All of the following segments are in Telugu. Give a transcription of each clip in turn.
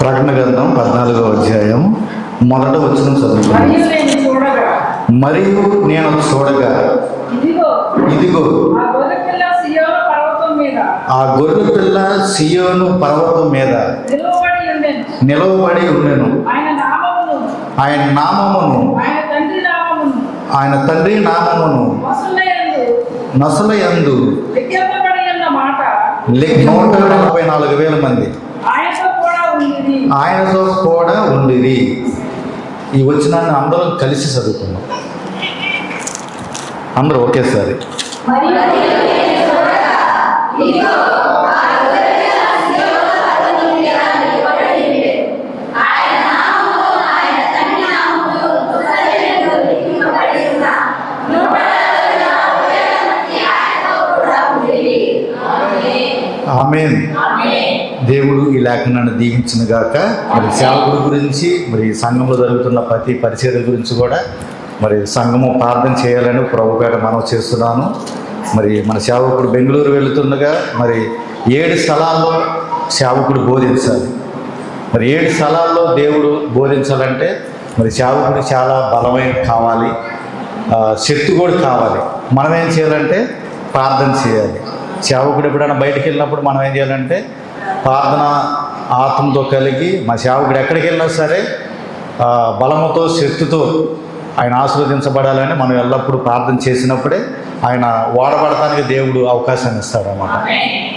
ప్రకటన గ్రంథం 14వ అధ్యాయం మొదట వచనం చదువుతున్నాను. మరియు నేను చూడగా ఇదిగో ఆ గొర్రె పిల్ల సియోను పర్వతం మీద నిలవబడి ఉండెను. ఆయన నామమును ఆయన తండ్రి నామమును నొసలయందు 144,000 మంది ఆయనతో కూడా ఉండిరి. ఈ వచనాన్ని అందరం కలిసి చదువుకున్నాం, అందరూ ఒకేసారి. ఆమేన్. దేవుడు ఈ లేఖనాన్ని దీవించిన గాక. మరి సేవకుడి గురించి, మరి సంఘంలో జరుగుతున్న ప్రతి పరిచర్య గురించి కూడా మరి సంఘము ప్రార్థన చేయాలని ప్రభుపేట మనవి చేస్తున్నాను. మరి మన సేవకుడు బెంగళూరు వెళుతుండగా మరి 7 స్థలాల్లో సేవకుడు బోధించాలి. మరి 7 స్థలాల్లో దేవుడు బోధించాలంటే మరి సేవకుడు చాలా బలమైన కావాలి, శక్తి కూడా కావాలి. మనం ఏం చేయాలంటే ప్రార్థన చేయాలి. సేవకుడు ఎప్పుడైనా బయటికి వెళ్ళినప్పుడు మనం ఏం చేయాలంటే ప్రార్థన ఆత్మతో కలిగి మా సేవకుడు ఎక్కడికి వెళ్ళినా సరే బలముతో శక్తితో ఆయన ఆశీర్వదించబడాలని మనం ఎల్లప్పుడూ ప్రార్థన చేసినప్పుడే ఆయన వాడబడటానికి దేవుడు అవకాశాన్ని ఇస్తాడన్నమాట.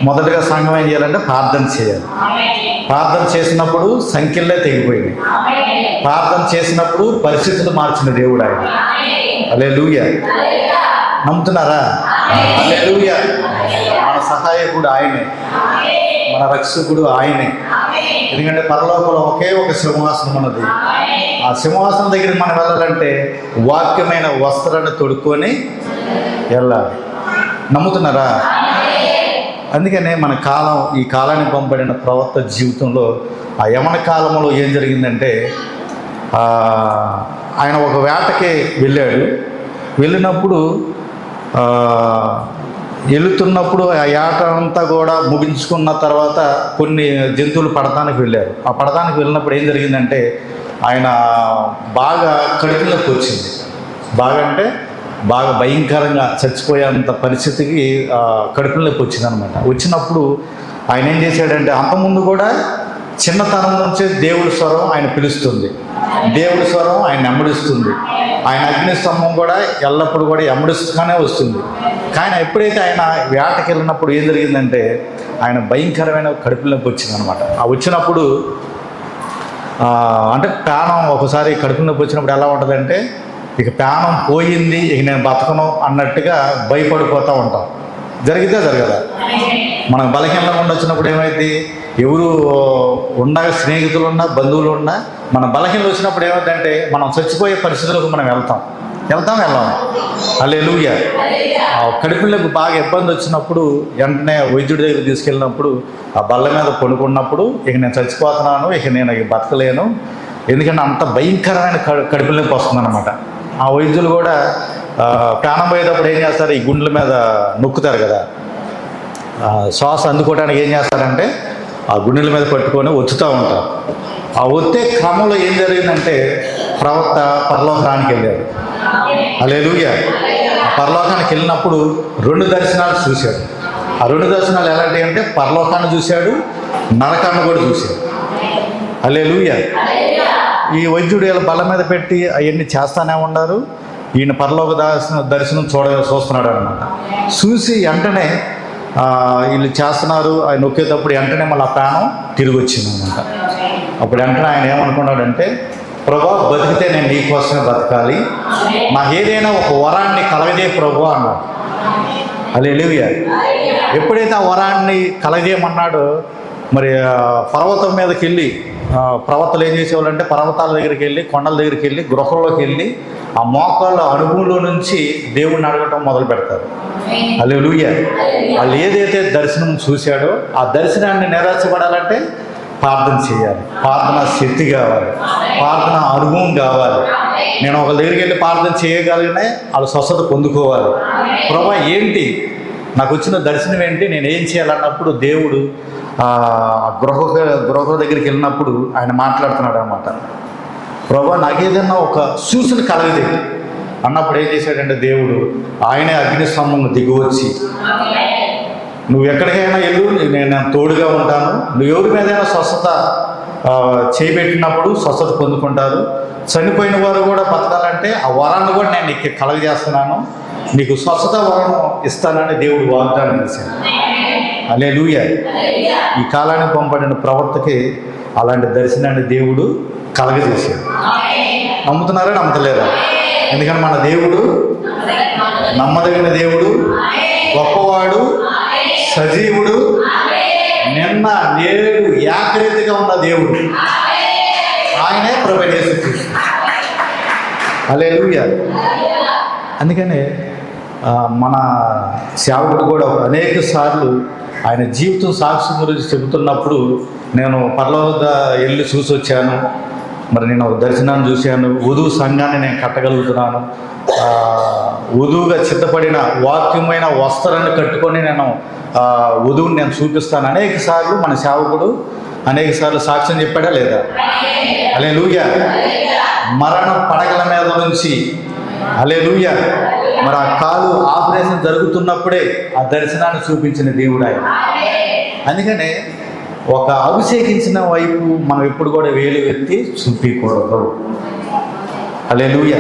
మొదటగా సంఘం ఏం చేయాలంటే ప్రార్థన చేయాలి. ప్రార్థన చేసినప్పుడు సంఖ్యలే తెగిపోయింది. ప్రార్థన చేసినప్పుడు పరిస్థితులు మార్చిన దేవుడు ఆయన. హల్లెలూయా. నమ్ముతున్నారా? హల్లెలూయా. మన సహాయకుడు ఆయనే, మన రక్షకుడు ఆయనే. ఎందుకంటే పరలోకంలో ఒకే ఒక సింహాసనం ఉన్నది. ఆ సింహాసనం దగ్గరికి మనం వెళ్ళాలంటే వాక్యమైన వస్త్రాన్ని తొడుక్కొని వెళ్ళాలి. నమ్ముతున్నారా? అందుకనే మన కాలం, ఈ కాలానికి పంపబడిన ప్రవక్త జీవితంలో ఆ యమన కాలంలో ఏం జరిగిందంటే ఆయన ఒక వేటకి వెళ్ళాడు. వెళ్ళినప్పుడు వెళుతున్నప్పుడు ఆ ఏట అంతా కూడా ముగించుకున్న తర్వాత కొన్ని జంతువులు పడతానికి వెళ్ళారు. ఆ పడతానికి వెళ్ళినప్పుడు ఏం జరిగిందంటే ఆయన బాగా కడుపులోకి వచ్చింది. బాగా అంటే బాగా భయంకరంగా చచ్చిపోయేంత పరిస్థితికి కడుపులోకి వచ్చింది అనమాట. వచ్చినప్పుడు ఆయన ఏం చేశాడంటే అంతకుముందు కూడా చిన్నతనం నుంచే దేవుడి స్వరం ఆయన పిలుస్తుంది, దేవుడి స్వరం ఆయన ఎమ్మడిస్తుంది. ఆయన అగ్నిస్తంభం కూడా ఎల్లప్పుడూ కూడా ఎమ్మడిస్తూనే వస్తుంది. కానీ ఎప్పుడైతే ఆయన వేటకి వెళ్ళినప్పుడు ఏం జరిగిందంటే ఆయన భయంకరమైన కడుపులోకి వచ్చిందనమాట. ఆ వచ్చినప్పుడు అంటే ప్రాణం ఒకసారి కడుపులోకి వచ్చినప్పుడు ఎలా ఉంటుందంటే ఇక ప్రాణం పోయింది, ఇక నేను బతకను అన్నట్టుగా భయపడిపోతూ ఉంటాం. జరిగితే జరగదా? మనకు బలహీనంగా ఉండొచ్చినప్పుడు ఏమైంది, ఎవరు ఉన్న స్నేహితులు ఉన్నా బంధువులు ఉన్నా మన బలహీనలు వచ్చినప్పుడు ఏమైందంటే మనం చచ్చిపోయే పరిస్థితులకు మనం వెళ్ళాం. హల్లెలూయా. కడుపులోకి బాగా ఇబ్బంది వచ్చినప్పుడు వెంటనే వైద్యుడి దగ్గర తీసుకెళ్ళినప్పుడు ఆ బల్ల మీద పడుకున్నప్పుడు ఇక నేను చచ్చిపోతున్నాను, ఇక నేను బతకలేను, ఎందుకంటే అంత భయంకరమైన కడుపులోకి వస్తుందన్నమాట. ఆ వైద్యులు కూడా ప్రాణం పోయేటప్పుడు ఏం చేస్తారు, ఈ గుండెల మీద నొక్కుతారు కదా, శ్వాస అందుకోవడానికి ఏం చేస్తారంటే ఆ గుండెల మీద పట్టుకొని ఒత్తుతూ ఉంటారు. ఆ ఒత్తే క్రమంలో ఏం జరిగిందంటే ప్రవక్త పరలోకానికి వెళ్ళాడు. హల్లెలూయా. ఆ పరలోకానికి వెళ్ళినప్పుడు 2 దర్శనాలు చూశాడు. ఆ 2 దర్శనాలు ఎలాంటివి అంటే పరలోకాన్ని చూశాడు, నరకాన్ని కూడా చూశాడు. హల్లెలూయా. ఈ వైద్యుడు ఇలా బల్ల మీద పెట్టి అవన్నీ చేస్తానే ఉన్నారు. ఈయన పరలోక దర్శనం చూస్తున్నాడు అనమాట. చూసి వెంటనే వీళ్ళు చేస్తున్నారు ఆయన నొక్కేటప్పుడు వెంటనే మళ్ళీ ఆ ప్రాణం తిరిగి వచ్చింది అనమాట. అప్పుడు వెంటనే ఆయన ఏమనుకున్నాడంటే ప్రభా, బతికితే నేను నీ కోసమే బతకాలి, నాకు ఏదైనా ఒక వరాన్ని కలగజే ప్రభు అన్నాడు. హల్లెలూయా. ఎప్పుడైతే ఆ వరాన్ని కలగజేయమన్నాడో మరి పర్వతం మీదకి వెళ్ళి ప్రవక్తలు ఏం చేసేవాళ్ళంటే పర్వతాల దగ్గరికి వెళ్ళి, కొండల దగ్గరికి వెళ్ళి, గృహంలోకి వెళ్ళి ఆ మోకాళ్ళ అనుభవంలో నుంచి దేవుణ్ణి అడగటం మొదలు పెడతారు. హల్లెలూయా. వాళ్ళు ఏదైతే దర్శనం చూశాడో ఆ దర్శనాన్ని నెరవేర్చబడాలంటే ప్రార్థన చేయాలి, ప్రార్థన శక్తి కావాలి, ప్రార్థన అనుభవం కావాలి. నేను ఒక దగ్గరికి వెళ్ళి ప్రార్థన చేయగలిగినే వాళ్ళు స్వస్థత పొందుకోవాలి. ప్రభా ఏంటి నాకు వచ్చిన దర్శనం ఏంటి, నేను ఏం చేయాలన్నప్పుడు దేవుడు గృహ దగ్గరికి వెళ్ళినప్పుడు ఆయన మాట్లాడుతున్నాడు అనమాట. ప్రభా నాకేదన్నా ఒక సూచన కలగదు అన్నప్పుడు ఏం చేశాడంటే దేవుడు ఆయనే అగ్నిస్తంభం దిగివచ్చి, నువ్వు ఎక్కడికైనా వెళ్ళు, నేను తోడుగా ఉంటాను, నువ్వు ఎవరి మీదైనా స్వస్థత చేయబెట్టినప్పుడు స్వస్థత పొందుకుంటారు, చనిపోయిన వారు కూడా బతకాలంటే ఆ వరాన్ని కూడా నేను నీకు కలగజేస్తున్నాను, నీకు స్వస్థత వరం ఇస్తానని దేవుడు వాగ్దానం చేశాడు. హల్లెలూయా. ఈ కాలానికి పంపడిన ప్రవక్తకి అలాంటి దర్శనాన్ని దేవుడు కలగజేశాడు. నమ్ముతున్నారా నమ్మతలేరా? ఎందుకంటే మన దేవుడు నమ్మదగిన దేవుడు, గొప్పవాడు, సజీవుడు, నిన్న నేడు ఏకరీతిగా ఉన్న దేవుడు ఆయనే ప్రభువైన యేసుక్రీస్తు. హల్లెలూయా. అందుకనే మన సేవకుడు కూడా అనేక సార్లు ఆయన జీవితం సాక్ష్యం గురించి చెబుతున్నప్పుడు నేను పరలోక వెళ్ళి చూసి వచ్చాను, మరి నేను ఒక దర్శనాన్ని చూశాను, వధువు సంఘాన్ని నేను కట్టగలుగుతున్నాను, వధువుగా సిద్ధపడిన వాక్యమైన వస్త్రాన్ని కట్టుకొని నేను వధువుని నేను చూపిస్తాను. అనేక సార్లు మన సేవకుడు అనేక సార్లు సాక్ష్యం చెప్పాడా లేదా? హల్లెలూయా. మరణ పడగల మీద నుంచి, హల్లెలూయా, మరి ఆ కాలు ఆపరేషన్ జరుగుతున్నప్పుడే ఆ దర్శనాన్ని చూపించిన దేవుడు ఆయన. అందుకనే ఒక అభిషేకించిన వైపు మనం ఎప్పుడు కూడా వేలు ఎత్తి చూపించకూడదు. హల్లెలూయా.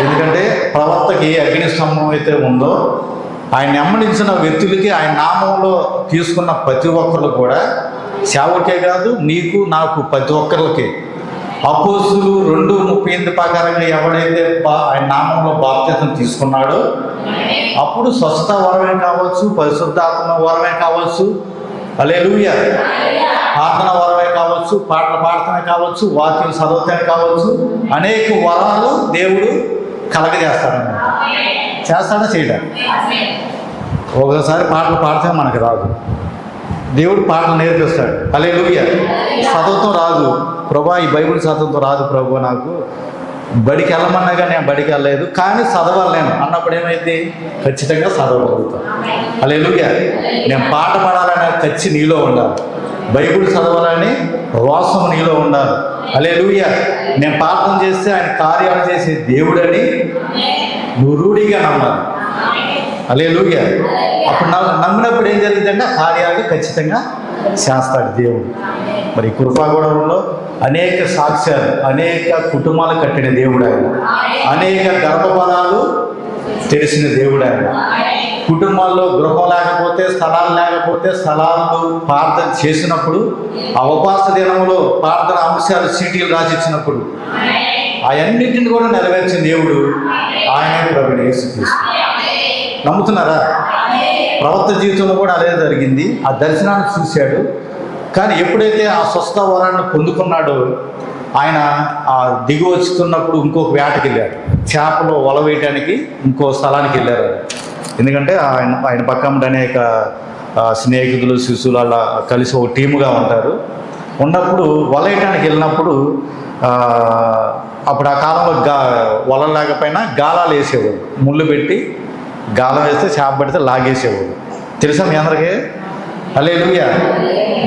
ఎందుకంటే ప్రవక్తకి ఏ అగ్నిస్తంభం అయితే ఉందో ఆయన వెంబడించిన వ్యక్తులకి ఆయన నామంలో తీసుకున్న ప్రతి ఒక్కరు కూడా, సేవకే కాదు నీకు నాకు ప్రతి ఒక్కరికి, అపోస్తులు 2:38 ప్రకారంగా ఎవడైతే ఆయన నామంలో బాప్తిసం తీసుకున్నాడో అప్పుడు స్వస్థత వరమే కావచ్చు, పరిశుద్ధాత్మ వరమే కావచ్చు, హల్లెలూయా, ప్రార్థన వరమే కావచ్చు, పాటలు పాడటమే కావచ్చు, వాక్యం చదవటమే కావచ్చు, అనేక వరాలు దేవుడు కలగజేస్తాడన్నమాట. చేస్తాడా చేయడా? ఒకసారి పాటలు పాడితే మనకు రాదు, దేవుడు పాటలు నేర్పిస్తాడు. హల్లెలూయా. చదవటం రాదు, ప్రభా ఈ బైబిల్ చదవటం రాదు ప్రభు, నాకు బడికి వెళ్ళమన్నాగా నేను బడికి వెళ్ళలేదు కానీ చదవలేను అన్నప్పుడు ఏమైంది? ఖచ్చితంగా చదవగలుగుతాను. హల్లెలూయా. నేను పాట పాడాలనే ఖర్చు నీలో ఉండాలి, బైబిల్ చదవాలని రోసం నీలో ఉండాలి. హల్లెలూయా. నేను ప్రార్థన చేస్తే ఆయన కార్యాలు చేసే దేవుడని నువ్వు రూఢిగా నమ్మాలి. హల్లెలూయా. అప్పుడు నమ్మినప్పుడు ఏం జరిగిందంటే కార్యాలు ఖచ్చితంగా చేస్తాడు దేవుడు. మరి కృపాగూడెంలో అనేక సాక్ష్యాలు, అనేక కుటుంబాలు కట్టిన దేవుడు ఆయన, అనేక గర్భఫలాలు తెలిసిన దేవుడు ఆయన. కుటుంబాల్లో గృహం లేకపోతే, స్థలాలు లేకపోతే, స్థలాలు ప్రార్థన చేసినప్పుడు ఆ ఉపవాస దినంలో ప్రార్థన అంశాలు చీటీలు రాసిచ్చినప్పుడు అవన్నింటిని కూడా నెరవేర్చిన దేవుడు ఆయనే ప్రభువైన యేసుక్రీస్తు. నమ్ముతున్నారా? ప్రవక్త జీవితంలో కూడా అదే జరిగింది. ఆ దర్శనాన్ని చూశాడు, కానీ ఎప్పుడైతే ఆ స్వస్థ వరాన్ని పొందుకున్నాడో ఆయన ఆ దిగి వచ్చుతున్నప్పుడు ఇంకొక వేటకి వెళ్ళాడు, చేపలు వల వేయటానికి ఇంకో స్థలానికి వెళ్ళారు. ఎందుకంటే ఆయన పక్కన అనేక స్నేహితులు, శిష్యులు అలా కలిసి ఒక టీముగా ఉంటారు. ఉన్నప్పుడు వల వేయటానికి వెళ్ళినప్పుడు అప్పుడు ఆ కాలంలో వల లేకపోయినా గాలాలు వేసేవాడు, ముళ్ళు పెట్టి గాలం వేస్తే చేప పడితే లాగేసేవాడు. తెలుసా మీ అందరికీ? హల్లెలూయా.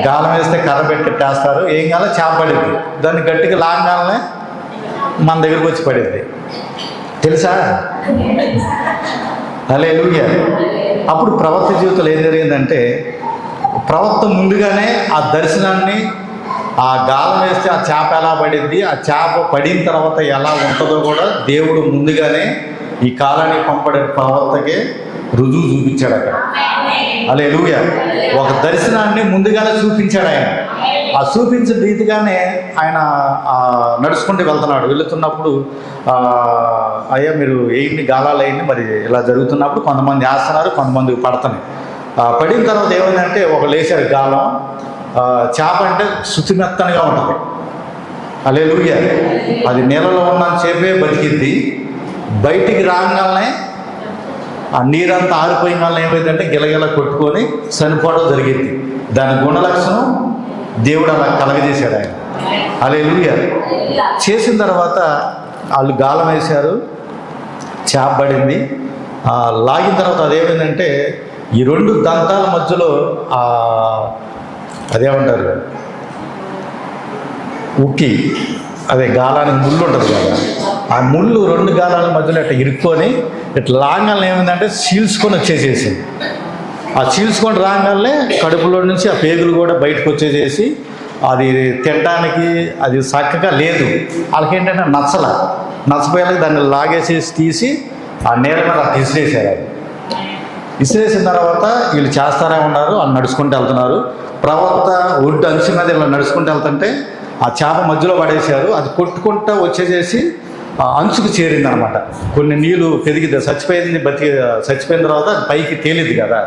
గాలం వేస్తే కర్ర పెట్టేస్తారు, ఏం కాలం చేప పడిద్ది, దాన్ని గట్టిగా లాగాలనే మన దగ్గరికి వచ్చి పడిద్ది. తెలుసా? హల్లెలూయా. అప్పుడు ప్రవక్త జీవితంలో ఏం జరిగిందంటే, ప్రవక్త ముందుగానే ఆ దర్శనాన్ని, ఆ గాలం వేస్తే ఆ చేప ఎలా పడిద్ది, ఆ చేప పడిన తర్వాత ఎలా ఉంటుందో కూడా దేవుడు ముందుగానే ఈ కాలానికి పంపడే ప్రవక్తకే రుజువు చూపించాడు అక్కడ. హల్లెలూయా. ఒక దర్శనాన్ని ముందుగానే చూపించాడు ఆయన. ఆ చూపించిన రీతిగానే ఆయన నడుచుకుంటూ వెళ్తున్నప్పుడు అయ్యా మీరు వేయండి గాలాలు వేయండి, మరి ఇలా జరుగుతున్నప్పుడు కొంతమంది వేస్తున్నారు, కొంతమంది పడుతున్నాయి. పడిన తర్వాత ఏమైందంటే ఒక లేచారు గాలం, చేప అంటే శుచిమెత్తనగా ఉంటుంది. హల్లెలూయా. అది నీళ్ళలో ఉన్నంత సేపే బతికిద్ది, బయటికి రాగానే ఆ నీరంతా ఆరిపోయిన వల్ల ఏమైందంటే గిలగిల కొట్టుకొని చనిపోవడం జరిగింది. దాని గుణలక్షణం దేవుడు అలా కలగజేశాడు ఆయన. హల్లెలూయా. చేసిన తర్వాత వాళ్ళు గాలం వేశారు, చేప పడింది. లాగిన తర్వాత అదేమైందంటే ఈ రెండు దంతాల మధ్యలో అదేమంటారు, ఉక్కి, అదే గాలానికి ముళ్ళు ఉంటుంది కదా, ఆ ముళ్ళు 2 గాలాల మధ్యలో ఇట్లా ఇరుక్కొని ఇట్లా లాంగాలను ఏమైందంటే చీల్చుకొని వచ్చేసేసింది. ఆ చీల్చుకొని రాగానే కడుపులో నుంచి ఆ పేగులు కూడా బయటకు వచ్చేసేసి అది తినడానికి అది చక్కగా లేదు. వాళ్ళకేంటంటే నచ్చపోయేలాగా దాన్ని లాగేసేసి తీసి ఆ నేల మీద తీసిరేసారు. అది విసిరేసిన తర్వాత వీళ్ళు చేస్తానే ఉన్నారు, వాళ్ళు నడుచుకుంటూ వెళ్తున్నారు. ప్రవక్త ఒడ్డు అంచు మీద ఇలా నడుచుకుంటూ వెళ్తుంటే ఆ చేప మధ్యలో పడేశారు. అది కొట్టుకుంటూ వచ్చేసేసి అంచుకు చేరింది అనమాట. కొన్ని నీళ్ళు పెరిగిద్ది, చచ్చిపోయిన తర్వాత అది పైకి తేలింది కదా.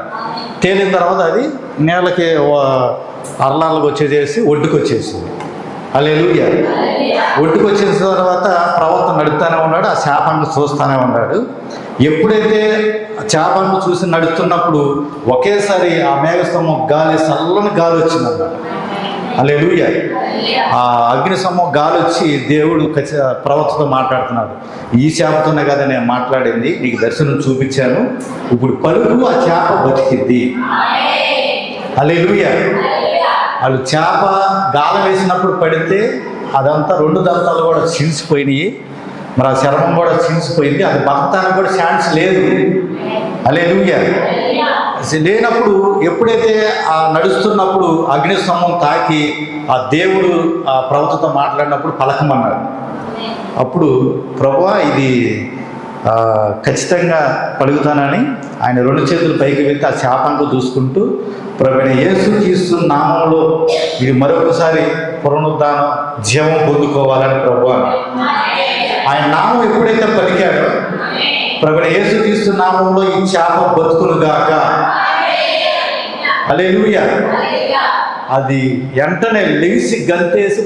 తేలిన తర్వాత అది నేలకి అరలాలకు వచ్చేసేసి ఒడ్డుకు వచ్చేసింది. హల్లెలూయా. ఒడ్డుకు వచ్చేసిన తర్వాత ప్రవక్త నడుపుతానే ఉన్నాడు, ఆ చేపను చూస్తూనే ఉన్నాడు. ఎప్పుడైతే చేపను చూసి నడుస్తున్నప్పుడు ఒకేసారి ఆ మేఘస్తంభం గాలి, చల్లని గాలి వచ్చిందన్నమాట. హల్లెలూయా. ఆ అగ్నిస్తంభం గాలి వచ్చి దేవుడు ప్రవక్తతో మాట్లాడుతున్నాడు. ఈ చేపతోనే కదా నేను మాట్లాడింది, నీకు దర్శనం చూపించాను, ఇప్పుడు పలుకు, ఆ చేప బతికిద్ది. హల్లెలూయా. వాళ్ళు చేప గాలం వేసినప్పుడు పడితే అదంతా 2 దంతాలు కూడా చీల్చిపోయినాయి, మరి ఆ చర్మం కూడా చీల్చిపోయింది. అది బతకడానికి కూడా ఛాన్స్ లేదు. హల్లెలూయా. లేనప్పుడు ఎప్పుడైతే ఆ నడుస్తున్నప్పుడు అగ్నిస్తంభం తాకి ఆ దేవుడు ఆ ప్రవక్తతో మాట్లాడినప్పుడు పలకమన్నాడు. అప్పుడు ప్రభువా ఇది ఖచ్చితంగా పలుకుతానని ఆయన 2 చేతులు పైకి వెళ్తే ఆ చేపంకు చూసుకుంటూ, ప్రభువైన యేసుక్రీస్తు నామంలో ఇది మరొకసారి పునరుద్ధానం జీవం పొందుకోవాలని ప్రభువా ఆయన నామం ఎప్పుడైతే పలికాడో, ప్రభువైన యేసుక్రీస్తు నామంలో ఈ చేప బతుకునుగాక. హల్లెలూయా. అది వెంటనే లెగిసి గంతేసి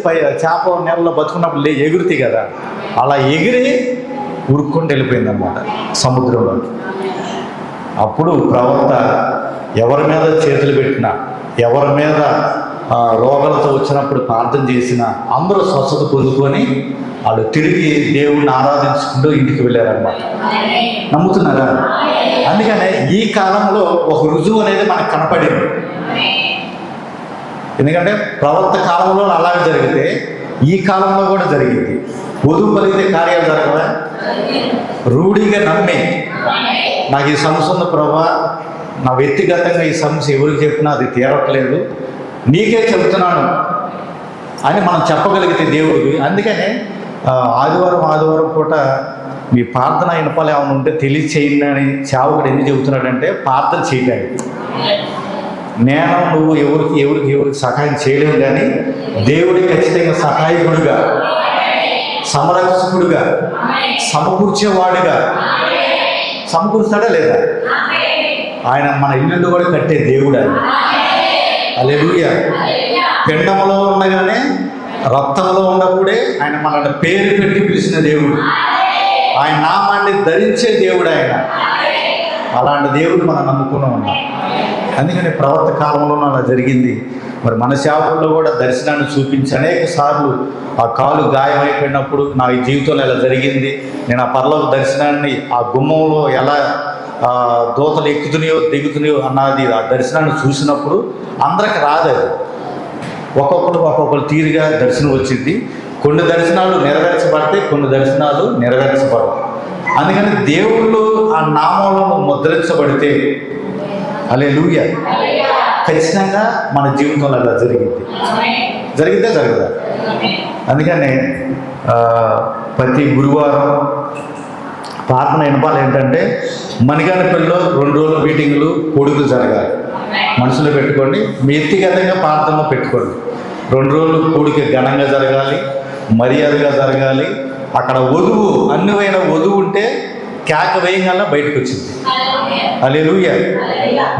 చేప నెలలో బతుకున్నప్పుడు ఎగురుతాయి కదా, అలా ఎగిరి ఉరుక్కుంటూ వెళ్ళిపోయింది అన్నమాట సముద్రంలోకి. అప్పుడు ప్రవక్త ఎవరి మీద చేతులు పెట్టినా, ఎవరి మీద రోగాలతో వచ్చినప్పుడు ప్రార్థన చేసినా అందరూ స్వస్థత పొందుకొని వాళ్ళు తిరిగి దేవుణ్ణి ఆరాధించుకుంటూ ఇంటికి వెళ్ళారనమాట. నమ్ముతున్నారా? అందుకనే ఈ కాలంలో ఒక రుజువు అనేది మనకు కనపడింది. ఎందుకంటే ప్రవక్త కాలంలో అలాగే జరిగితే ఈ కాలంలో కూడా జరిగింది. వధువు పలికితే కార్యాలు జరగవా? రూఢిగా నమ్మి నాకు ఈ సమస్య ఉంది ప్రభా, నా వ్యక్తిగతంగా ఈ సమస్య ఎవరికి చెప్పినా అది తీరట్లేదు, నీకే చెబుతున్నాను అని మనం చెప్పగలిగితే దేవుడికి. అందుకనే ఆదివారం పూట మీ ప్రార్థన వినపాలు ఏమైనా ఉంటే తెలియచేయండి అని సేవకుడు ఎందుకు చెబుతున్నాడంటే, ప్రార్థన చేయడానికి. నువ్వు ఎవరికి సహాయం చేయలేము, కానీ దేవుడికి ఖచ్చితంగా సహాయకుడుగా, సంరక్షకుడుగా, సమకూర్చేవాడుగా సమకూరుస్తాడా లేదా? ఆయన మన ఇల్లు కూడా కట్టే దేవుడు ఆయన. హల్లెలూయా. పిండంలో ఉండగానే రక్తంలో ఉన్నప్పుడే ఆయన మనల్ని పేరు పెట్టి పిలిచిన దేవుడు, ఆయన నామాన్ని ధరించే దేవుడు ఆయన. అలాంటి దేవుడు మనం నమ్ముకుని ఉన్నాం. అందుకని ప్రవక్త కాలంలో అలా జరిగింది. మరి మన సేవకుల్లో కూడా దర్శనాన్ని చూపించి అనేక సార్లు ఆ కాలు గాయమైపోయినప్పుడు నా ఈ జీవితంలో ఎలా జరిగింది, నేను ఆ పరలోక దర్శనాన్ని ఆ గుమ్మంలో ఎలా దోతలు ఎక్కుతున్నాయో దిగుతున్నాయో అన్నది ఆ దర్శనాన్ని చూసినప్పుడు అందరికి రాదు. అది ఒక్కొక్కరు తీరుగా దర్శనం వచ్చింది. కొన్ని దర్శనాలు నెరవేర్చబడితే, కొన్ని దర్శనాలు నెరవేర్చబడవు. అందుకని దేవుళ్ళు ఆ నామంలో ముద్రించబడితే హల్లెలూయా ఖచ్చితంగా మన జీవితంలో అలా జరిగితే జరగదా? అందుకని ప్రతి గురువారం ప్రార్థన వినపాలు ఏంటంటే, మణిగానపల్లిలో 2 రోజుల మీటింగులు పొడుగులు జరగాలి. మనసులో పెట్టుకోండి, మీ వ్యక్తిగతంగా ప్రార్థనలో పెట్టుకోండి. 2 రోజులు కూడిక ఘనంగా జరగాలి, మర్యాదగా జరగాలి. అక్కడ వధువు అన్నివైన వధువు ఉంటే కేక వేయంగానే బయటకు వచ్చింది. హల్లెలూయా.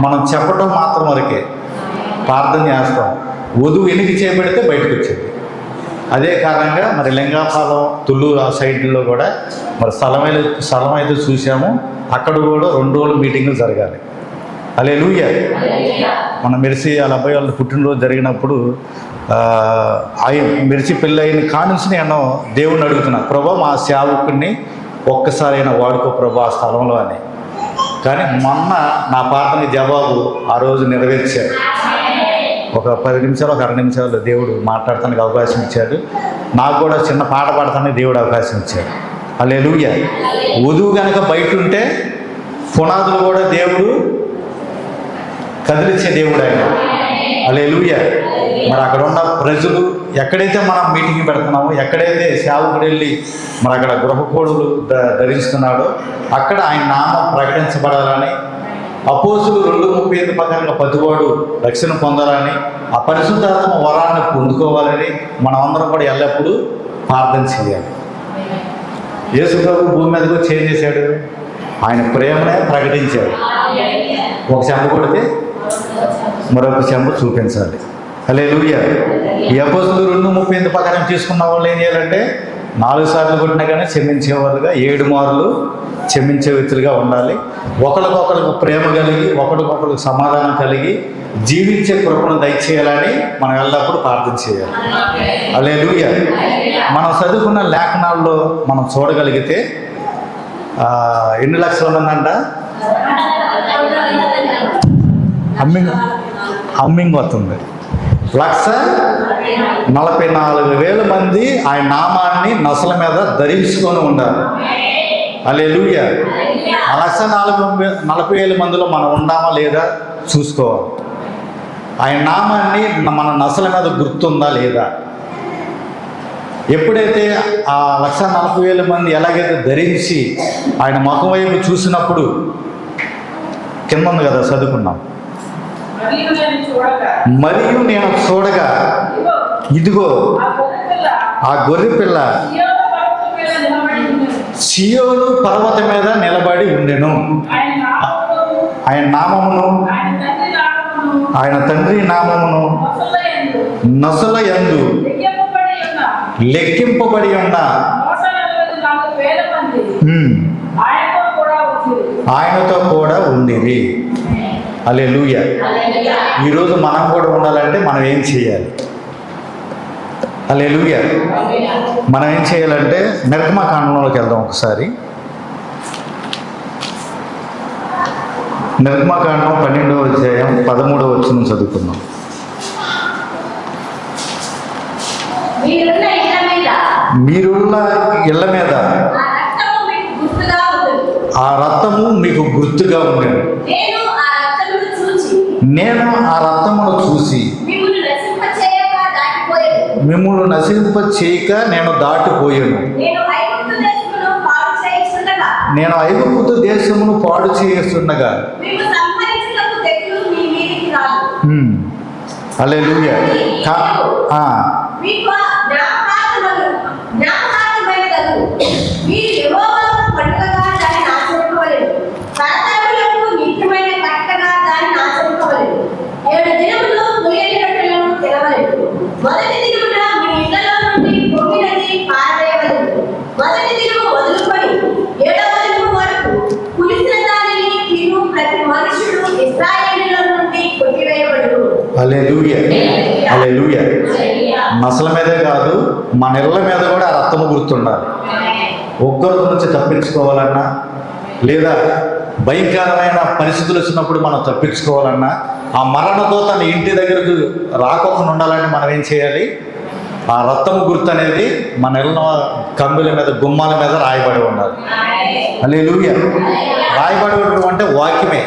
మనం చెప్పటం మాత్రం వరకే, ప్రార్థన చేస్తాం. వధువు ఎన్నిక చేయబడితే బయటకు వచ్చింది. అదే కారణంగా మరి లింగాపాలెం, తుళ్ళూరు ఆ సైడ్లో కూడా మరి స్థలం అయితే చూసాము. అక్కడ కూడా 2 రోజుల మీటింగులు జరగాలి. హల్లెలూయా. మన మెరిసి వాళ్ళ అబ్బాయి వాళ్ళ పుట్టినరోజు జరిగినప్పుడు మెరిసి పెళ్ళైన కానుంచి నేను దేవుణ్ణి అడుగుతున్నా, ప్రభా మా సేవకుడిని ఒక్కసారైనా వాడుకో ప్రభా ఆ స్థలంలో అని. కానీ మొన్న నా ప్రార్థన జవాబు ఆ రోజు నెరవేర్చాడు. ఒక 10 నిమిషాలు, ఒక 2 నిమిషాలు దేవుడు మాట్లాడటానికి అవకాశం ఇచ్చాడు. నాకు కూడా చిన్న పాట పాడటానికి దేవుడు అవకాశం ఇచ్చాడు. హల్లెలూయా. వధువు కనుక బయట ఉంటే పునాదులు కూడా దేవుడు కదిలించే దేవుడు ఆయన. హల్లెలూయా. మరి అక్కడ ఉన్న ప్రజలు ఎక్కడైతే మనం మీటింగ్ పెడుతున్నామో, ఎక్కడైతే సేవకుడు వెళ్ళి మరి అక్కడ గృహకోడులు ధరిస్తున్నాడో అక్కడ ఆయన నామం ప్రకటించబడాలని, అపోస్తులు 2:35 ప్రకారంగా ప్రతివాడు రక్షణ పొందాలని, ఆ పరిశుద్ధాత్మ వరాన్ని పొందుకోవాలని మనం అందరం కూడా ఎల్లప్పుడూ ప్రార్థన చేయాలి. యేసు ప్రభు భూమి మీదకి వచ్చి ఏం చేశాడు? ఆయన ప్రేమనే ప్రకటించాడు. ఒక చెంబ కొడితే మరొక చెంబ చూపించాలి. హల్లెలూయా. ఈ అపోస్తులు 2:38 ప్రకారం తీసుకున్న వాళ్ళు ఏం చేయాలంటే 4 సార్లు కొట్టినా కానీ క్షమించేవాళ్ళుగా, 7 మార్లు క్షమించే వ్యక్తులుగా ఉండాలి. ఒకరికొకరికి ప్రేమ కలిగి, ఒకరికొకరికి సమాధానం కలిగి జీవించే కృపను దయచేయాలని మనం ఎల్లప్పుడూ ప్రార్థన చేయాలి. హల్లెలూయా. మనం చదువుకున్న లేఖనాల్లో మనం చూడగలిగితే ఎన్ని లక్షలు ఉందంట? హమ్మింగ్ వస్తుంది. 1,44,000 మంది ఆయన నామాన్ని నసల మీద ధరించుకొని ఉండాలి. హల్లెలూయా. 1,40,000 మందిలో మనం ఉన్నామా లేదా చూసుకోవాలి. ఆయన నామాన్ని మన నసల మీద గుర్తుందా లేదా? ఎప్పుడైతే ఆ 1,40,000 మంది ఎలాగైతే ధరించి ఆయన ముఖం వైపు చూసినప్పుడు, కింద ఉంది కదా చదువుకున్నాం, మరియు నేను చూడగా ఇదిగో ఆ గొర్రె పిల్ల సియోను పర్వతం మీద నిలబడి ఉండెను. ఆయన నామమును, ఆయన తండ్రి నామమును నసుల యందు లెక్కింపబడి ఉన్న ఆయనతో కూడా ఉండిరి. హల్లెలూయా. ఈరోజు మనం కూడా ఉండాలంటే మనం ఏం చేయాలి? హల్లెలూయా. మనం ఏం చేయాలంటే నిర్గమకాండంలోకి వెళ్దాం ఒకసారి. నిర్గమకాండం 12వ అధ్యాయం 13వ వచనం చదువుకుందాం. మీరున్న ఇళ్ల మీద ఆ రక్తము మీకు గుర్తుగా ఉండేది. నేను ఆ రక్తమును చూసి మిమ్మల్ని నశింప చేయక నేను దాటిపోయాను. నేను ఐగుప్తు దేశమును పాడు చేస్తుండగా. హల్లెలూయా. మొదటి దినమున మీ ఇళ్లలో నుండి పొంగినది పారవేయవలెను. మొదటి దినము మొదలుకొని 7వ దినము వరకు పులిసిన దానిని తిను ప్రతి మనుషుడు ఇశ్రాయేలీయుల నుండి కొట్టివేయబడును. హల్లెలూయా. హల్లెలూయా. నసల మీదే కాదు, మన ఇళ్ళ మీద కూడా ఆ రక్తము గుర్తుండాలి. ఒక్కరి నుంచి తప్పించుకోవాలన్నా, లేదా భయంకరమైన పరిస్థితులు వచ్చినప్పుడు మనం తప్పించుకోవాలన్నా, ఆ మరణతో తన ఇంటి దగ్గరకు రాకోకుండా ఉండాలంటే మనం ఏం చేయాలి? ఆ రక్తము గుర్తు అనేది మన ఇళ్ళ కంబుల మీద, గుమ్మాల మీద రాయబడి ఉండాలి. హల్లెలూయా. రాయబడి ఉండడం అంటే వాక్యమే.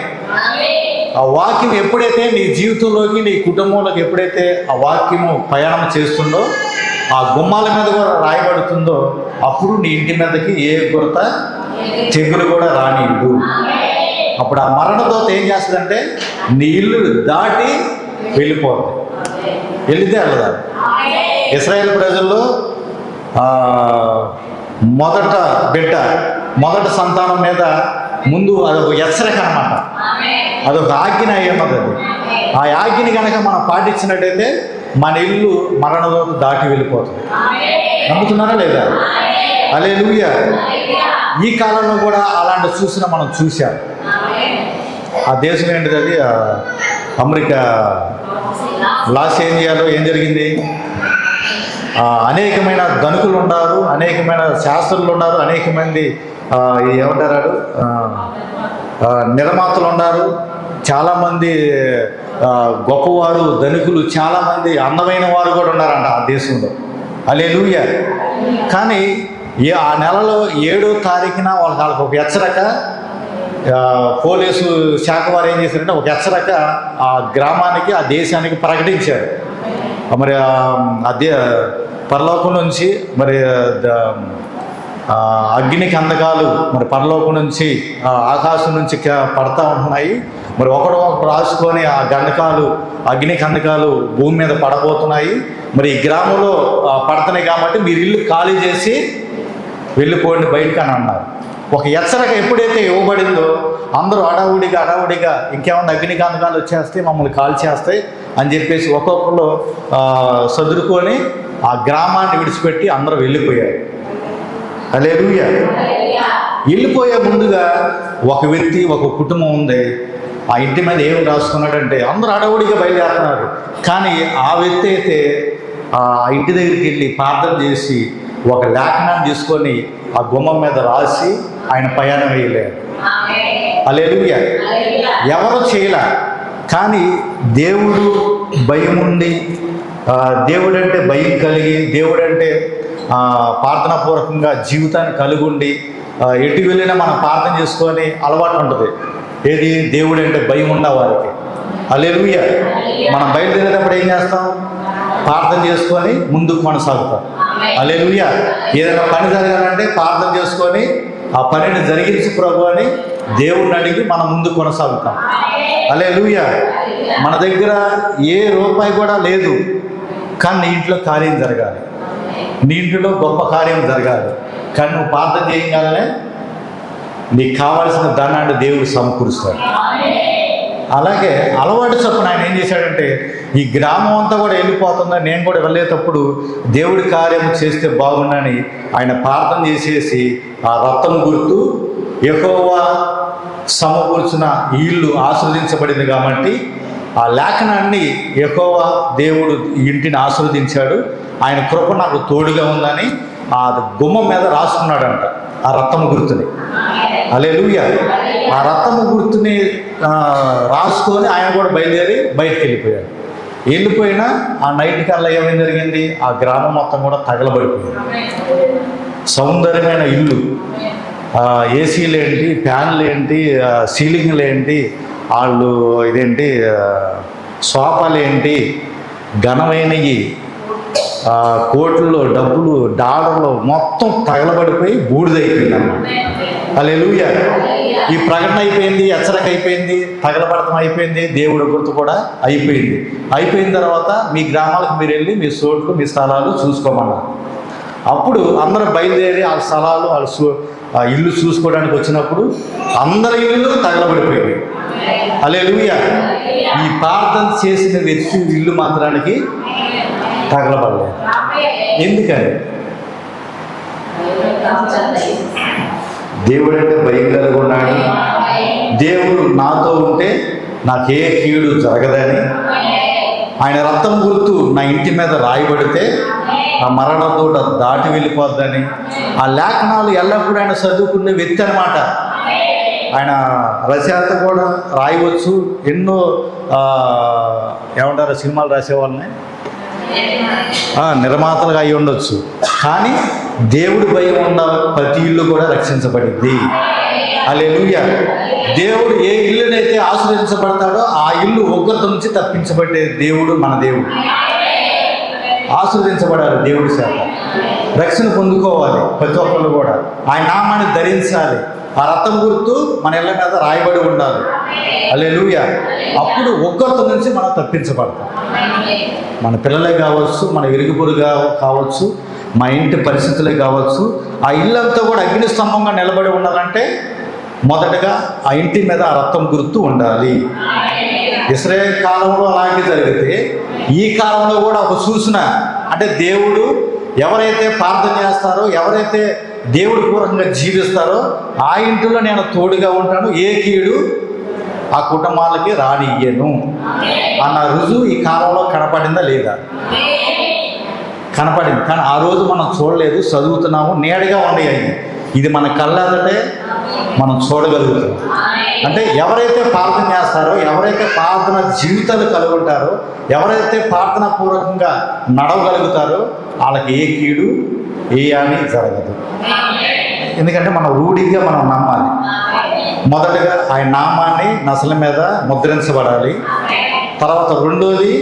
ఆ వాక్యం ఎప్పుడైతే నీ జీవితంలోకి, నీ కుటుంబంలోకి ఎప్పుడైతే ఆ వాక్యము ప్రయాణం చేస్తుందో, ఆ గుమ్మాల మీద కూడా రాయబడుతుందో, అప్పుడు నీ ఇంటి మీదకి ఏ గుర్త తెగులు కూడా రానివ్వదు. అప్పుడు ఆ మరణదోత ఏం చేస్తుందంటే నీ ఇల్లు దాటి వెళ్ళిపోతుంది. వెళితే వెళ్ళదా? ఇశ్రాయేల్ ప్రజల్లో మొదట బిడ్డ, మొదటి సంతానం మీద ముందు అదొక హెచ్చరిక అన్నమాట. అదొక ఆజ్ఞ అయి ఉన్నది. అది ఆ ఆజ్ఞని కనుక మనం పాటించినట్టయితే మన ఇల్లు మరణదోత దాటి వెళ్ళిపోతుంది. నమ్ముతున్నారా లేదా? హల్లెలూయా. ఈ కాలంలో కూడా అలాంటి మనం చూసాం. ఆ దేశం ఏంటిది? అది అమెరికా, లాస్ ఏంజియాలో ఏం జరిగింది? అనేకమైన ధనికులు ఉన్నారు, అనేకమైన శాస్త్రులు ఉన్నారు, అనేక మంది ఏమంటారు నిర్మాతలు ఉన్నారు, చాలామంది గొప్పవారు ధనికులు చాలామంది అందమైన వారు కూడా ఉన్నారంట ఆ దేశంలో. హల్లెలూయా. కానీ ఆ నెలలో 7వ తారీఖున వాళ్ళకి ఒక హెచ్చరిక, పోలీసు శాఖ వారు ఏం చేశారంటే ఒక హెచ్చరిక ఆ గ్రామానికి, ఆ దేశానికి ప్రకటించారు. మరి అదే పరలోకం నుంచి మరి అగ్ని కందకాలు మరి పరలోకం నుంచి ఆకాశం నుంచి పడతా ఉంటున్నాయి. మరి ఒకడు రాసుకొని ఆ గంధకాలు, అగ్ని కందకాలు భూమి మీద పడబోతున్నాయి. మరి ఈ గ్రామంలో పడుతున్నాయి కాబట్టి మీరు ఇల్లు ఖాళీ చేసి వెళ్ళిపోండి బయటకు అని అన్నారు. ఒక హెచ్చరిక ఎప్పుడైతే ఇవ్వబడిందో అందరూ అడావుడిగా ఇంకేమన్నా అగ్ని కందకాలు వచ్చేస్తే మమ్మల్ని కాల్ చేస్తాయి అని చెప్పేసి ఒక్కొక్కరు సదురుకొని ఆ గ్రామాన్ని విడిచిపెట్టి అందరూ వెళ్ళిపోయారు. హల్లెలూయా. వెళ్ళిపోయే ముందుగా ఒక వ్యక్తి, ఒక కుటుంబం ఉంది. ఆ ఇంటి మీద ఏం రాసుకున్నాడంటే అందరూ అడవుడిగా బయలుదేరుతున్నారు. కానీ ఆ వ్యక్తి అయితే ఆ ఇంటి దగ్గరికి వెళ్ళి ప్రార్థన చేసి ఒక లేఖనాన్ని తీసుకొని ఆ గుమ్మం మీద రాసి ఆయన ప్రయాణం వేయలేరు. హల్లెలూయా. ఎవరు చేయలే. కానీ దేవుడు భయం ఉండి, దేవుడంటే భయం కలిగి, దేవుడంటే ప్రార్థనాపూర్వకంగా జీవితాన్ని కలిగి ఉండి ఎటు వెళ్ళినా మనం ప్రార్థన చేసుకొని అలవాటు ఉంటుంది. ఏది? దేవుడు అంటే భయం ఉన్న వారికి. హల్లెలూయా. మనం బయలుదేరేటప్పుడు ఏం చేస్తాం? ప్రార్థన చేసుకొని ముందుకు కొనసాగుతాం. హల్లెలూయా. ఏదైనా పని జరగాలంటే ప్రార్థన చేసుకొని ఆ పనిని జరిగించి ప్రభు అని దేవుడిని అడిగి మనం ముందుకు కొనసాగుతాం. హల్లెలూయా. మన దగ్గర ఏ రూపాయి కూడా లేదు, కానీ నీ ఇంట్లో కార్యం జరగాలి, నీ ఇంట్లో గొప్ప కార్యం జరగాలి. కానీ నువ్వు ప్రార్థన చేయగానే నీకు కావాల్సిన ధనాన్ని దేవుడు సమకూరుస్తాడు. అలాగే అలవాటు చొప్పున ఆయన ఏం చేశాడంటే ఈ గ్రామం అంతా కూడా వెళ్ళిపోతుందని నేను కూడా వెళ్ళేటప్పుడు దేవుడి కార్యం చేస్తే బాగుండని ఆయన ప్రార్థన చేసేసి ఆ రక్తం గుర్తు యెహోవా సమకూర్చిన ఇల్లు ఆశీర్వదించబడింది కాబట్టి ఆ లేఖనాన్ని యెహోవా దేవుడు ఇంటిని ఆశీర్వదించాడు, ఆయన కృప నాకు తోడుగా ఉందని ఆ గుమ్మం మీద రాసుకున్నాడంట ఆ రక్తము గుర్తుని. హల్లెలూయా. ఆ రక్తము గుర్తుని రాసుకొని ఆయన కూడా బయలుదేరి బయటికి వెళ్ళిపోయాడు. వెళ్ళిపోయినా ఆ నైట్ కల్లా ఏమేం జరిగింది? ఆ గ్రామం మొత్తం కూడా తగలబడిపోయింది. సౌందర్యమైన ఇల్లు, ఏసీలు ఏంటి, ఫ్యాన్లు ఏంటి, సీలింగ్లు ఏంటి, వాళ్ళు ఇదేంటి సోఫాలు ఏంటి, ఘనమైనవి కోట్లలో డబ్బులు, డాలర్లు మొత్తం తగలబడిపోయి బూడిదైపోయింది అన్నమాట. హల్లెలూయా. ఈ ప్రకటన అయిపోయింది, హెచ్చరిక అయిపోయింది, తగలబడటం అయిపోయింది, దేవుడి గుర్తు కూడా అయిపోయింది. అయిపోయిన తర్వాత మీ గ్రామాలకు మీరు వెళ్ళి మీ చోట్లు, మీ స్థలాలు చూసుకోమన్నారు. అప్పుడు అందరూ బయలుదేరి ఆ స్థలాలు, ఆ ఇల్లు చూసుకోవడానికి వచ్చినప్పుడు అందరి ఇల్లు తగలబడిపోయింది. హల్లెలూయా. ఈ ప్రార్థన చేసిన వ్యక్తి ఇల్లు మాత్రానికి తగలబడలేదు. ఎందుకని? దేవుడు అంటే భయం కలిగి ఉన్నాడు. దేవుడు నాతో ఉంటే నాకు ఏ కీడు జరగదని, ఆయన రక్తం గుర్తు నా ఇంటి మీద రాయబడితే నా మరణంతో దాటి వెళ్ళిపోద్దని, ఆ లేఖనాలు ఎల్లప్పుడూ ఆయన చదువుకునే వ్యక్తి అనమాట. ఆయన రచయిత కూడా రాయవచ్చు. ఎన్నో ఏమంటారు సినిమాలు రాసేవాళ్ళని నిర్మాతలుగా అయి ఉండొచ్చు. కానీ దేవుడి భయం ఉన్న ప్రతి ఇల్లు కూడా రక్షించబడింది. హల్లెలూయా. దేవుడు ఏ ఇల్లునైతే ఆశీర్వదించబడతాడో ఆ ఇల్లు ఉగ్రత నుంచి తప్పించబడే దేవుడు మన దేవుడు. ఆశీర్వదించబడాలి దేవుడి చేత, రక్షణ పొందుకోవాలి ప్రతి ఒక్కళ్ళు కూడా. ఆయన నామాన్ని ధరించాలి. ఆ రక్తం గుర్తు మన ఇళ్ళ మీద రాయబడి ఉండాలి. హల్లెలూయా. అప్పుడు ఉగ్రత నుంచి మనం తప్పించబడతాం. మన పిల్లలే కావచ్చు, మన ఇరుగుపొరుగా కావచ్చు, మా ఇంటి పరిస్థితులే కావచ్చు, ఆ ఇల్లంతా కూడా అగ్ని స్తంభంగా నిలబడి ఉండాలంటే మొదటగా ఆ ఇంటి మీద ఆ రక్తం గుర్తు ఉండాలి. ఇశ్రాయేలు కాలంలో అలాగే జరిగితే ఈ కాలంలో కూడా ఒక సూచన, అంటే దేవుడు ఎవరైతే ప్రార్థన చేస్తారో, ఎవరైతే దేవుడి పూర్వకంగా జీవిస్తారో ఆ ఇంటిలో నేను తోడుగా ఉంటాను, ఏ కీడు ఆ కుటుంబాలకి రానియ్యను అన్న రుజువు ఈ కాలంలో కనపడిందా లేదా? కనపడింది. కానీ ఆ రోజు మనం చూడలేదు, చదువుతున్నాము, నీడగా ఉండేవి. ఇది మన కళ్ళెదటే మనం చూడగలుగుతాం. అంటే ఎవరైతే ప్రార్థన చేస్తారో, ఎవరైతే ప్రార్థన జీవితాలు కలిగి ఉంటారో, ఎవరైతే ప్రార్థనా పూర్వకంగా నడవగలుగుతారో వాళ్ళకి ఏ కీడు ఏ హాని జరగదు. ఎందుకంటే మనం రూఢిగా మనం నమ్మాలి. మొదటగా ఆయన నామాన్ని నసల మీద ముద్రించబడాలి. తర్వాత రెండోది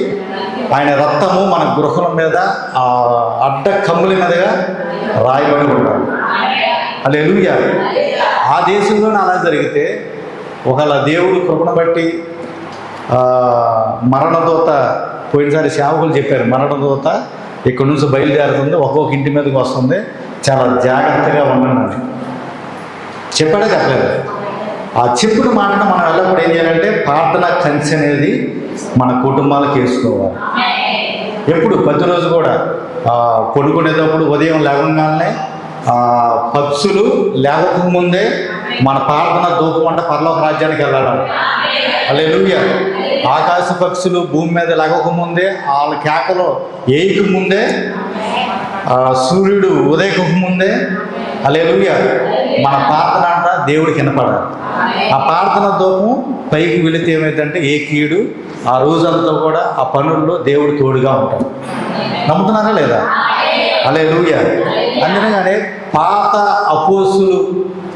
ఆయన రక్తము మన గృహల మీద అడ్డ కమ్ముల మీదగా రాయబడి ఉండాలి. హల్లెలూయా. ఆ దేశంలోనే అలా జరిగితే ఒకవేళ దేవుడు కృపను బట్టి మరణదూత పోయినసారి సేవకులు చెప్పారు, మరణదూత ఇక్కడ నుంచి బయలుదేరుతుంది, ఒక్కొక్క ఇంటి మీదకి వస్తుంది, చాలా జాగ్రత్తగా ఉండండి చెప్పాడే చెప్పలేదు. ఆ చెప్పుడు మాటను మనం ఎల్లప్పుడు ఏం చేయాలంటే ప్రార్థన కంచె అనేది మన కుటుంబాలకు వేసుకోవాలి. ఎప్పుడు ప్రతిరోజు కూడా పడుకునేటప్పుడు ఉదయం లేవగానే పక్షులు లేవకముందే మన ప్రార్థన ధూపం అంటే పరలోక రాజ్యానికి వెళ్ళాలి. హల్లెలూయా. ఆకాశ పక్షులు భూమి మీద లేవకముందే వాళ్ళ కేకలో ముందే సూర్యుడు ఉదయకముందే హల్లెలూయా మన ప్రార్థన అంట దేవుడికి వినపడాలి. ఆ ప్రార్థన ధూపం పైకి వెళితే ఏమైందంటే ఏ కీడు ఆ రోజంతా కూడా ఆ పనుల్లో దేవుడు తోడుగా ఉంటాడు. నమ్ముతున్నారా లేదా? హల్లెలూయా. అందుకనే పాత అపోస్తులు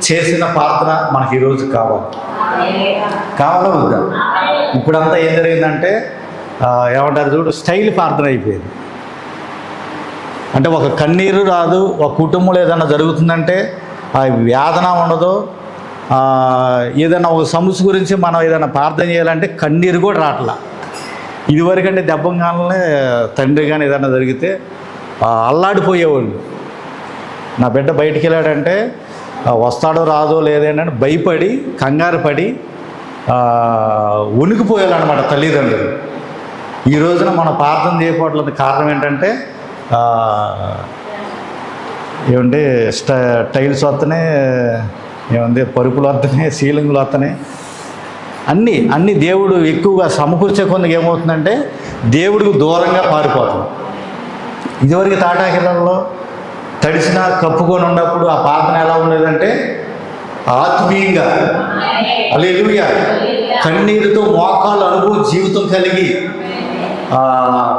చేసిన ప్రార్థన మనకి ఈరోజు కావాలా వద్దా? ఇప్పుడంతా ఏం జరిగిందంటే ఏమంటారు చూడు, స్టైల్ ప్రార్థన అయిపోయింది. అంటే ఒక కన్నీరు రాదు, ఒక కుటుంబంలో ఏదైనా జరుగుతుందంటే ఆ వేదన ఉండదు, ఏదైనా ఒక సమస్య గురించి మనం ఏదైనా ప్రార్థన చేయాలంటే కన్నీరు కూడా రావట్లా. ఇదివరకంటే దెబ్బంగానే తండ్రి కానీ ఏదైనా జరిగితే అల్లాడిపోయేవాళ్ళు. నా బిడ్డ బయటికి వెళ్ళాడంటే వస్తాడో రాదో లేదేంటని భయపడి కంగారు పడి వణికిపోయాలన్నమాట తల్లిదండ్రులు. ఈ రోజున మనం ప్రార్థన చేయకపోవట్లేదు. కారణం ఏంటంటే ఏమంటే టైల్స్ వస్తున్నాయి, ఏముంది పరుపులు వస్తున్నాయి, సీలింగ్లు వస్తున్నాయి, అన్నీ దేవుడు ఎక్కువగా సమకూర్చే కొందుకు ఏమవుతుందంటే దేవుడికి దూరంగా పారిపోతుంది. ఇదివరకు తాటాకిళ్ళల్లో తడిసిన కప్పుకొని ఉన్నప్పుడు ఆ ప్రార్థన ఎలా ఉండేదంటే ఆత్మీయంగా హల్లెలూయా కన్నీరుతో మోకాలు అనుభవం జీవితం కలిగి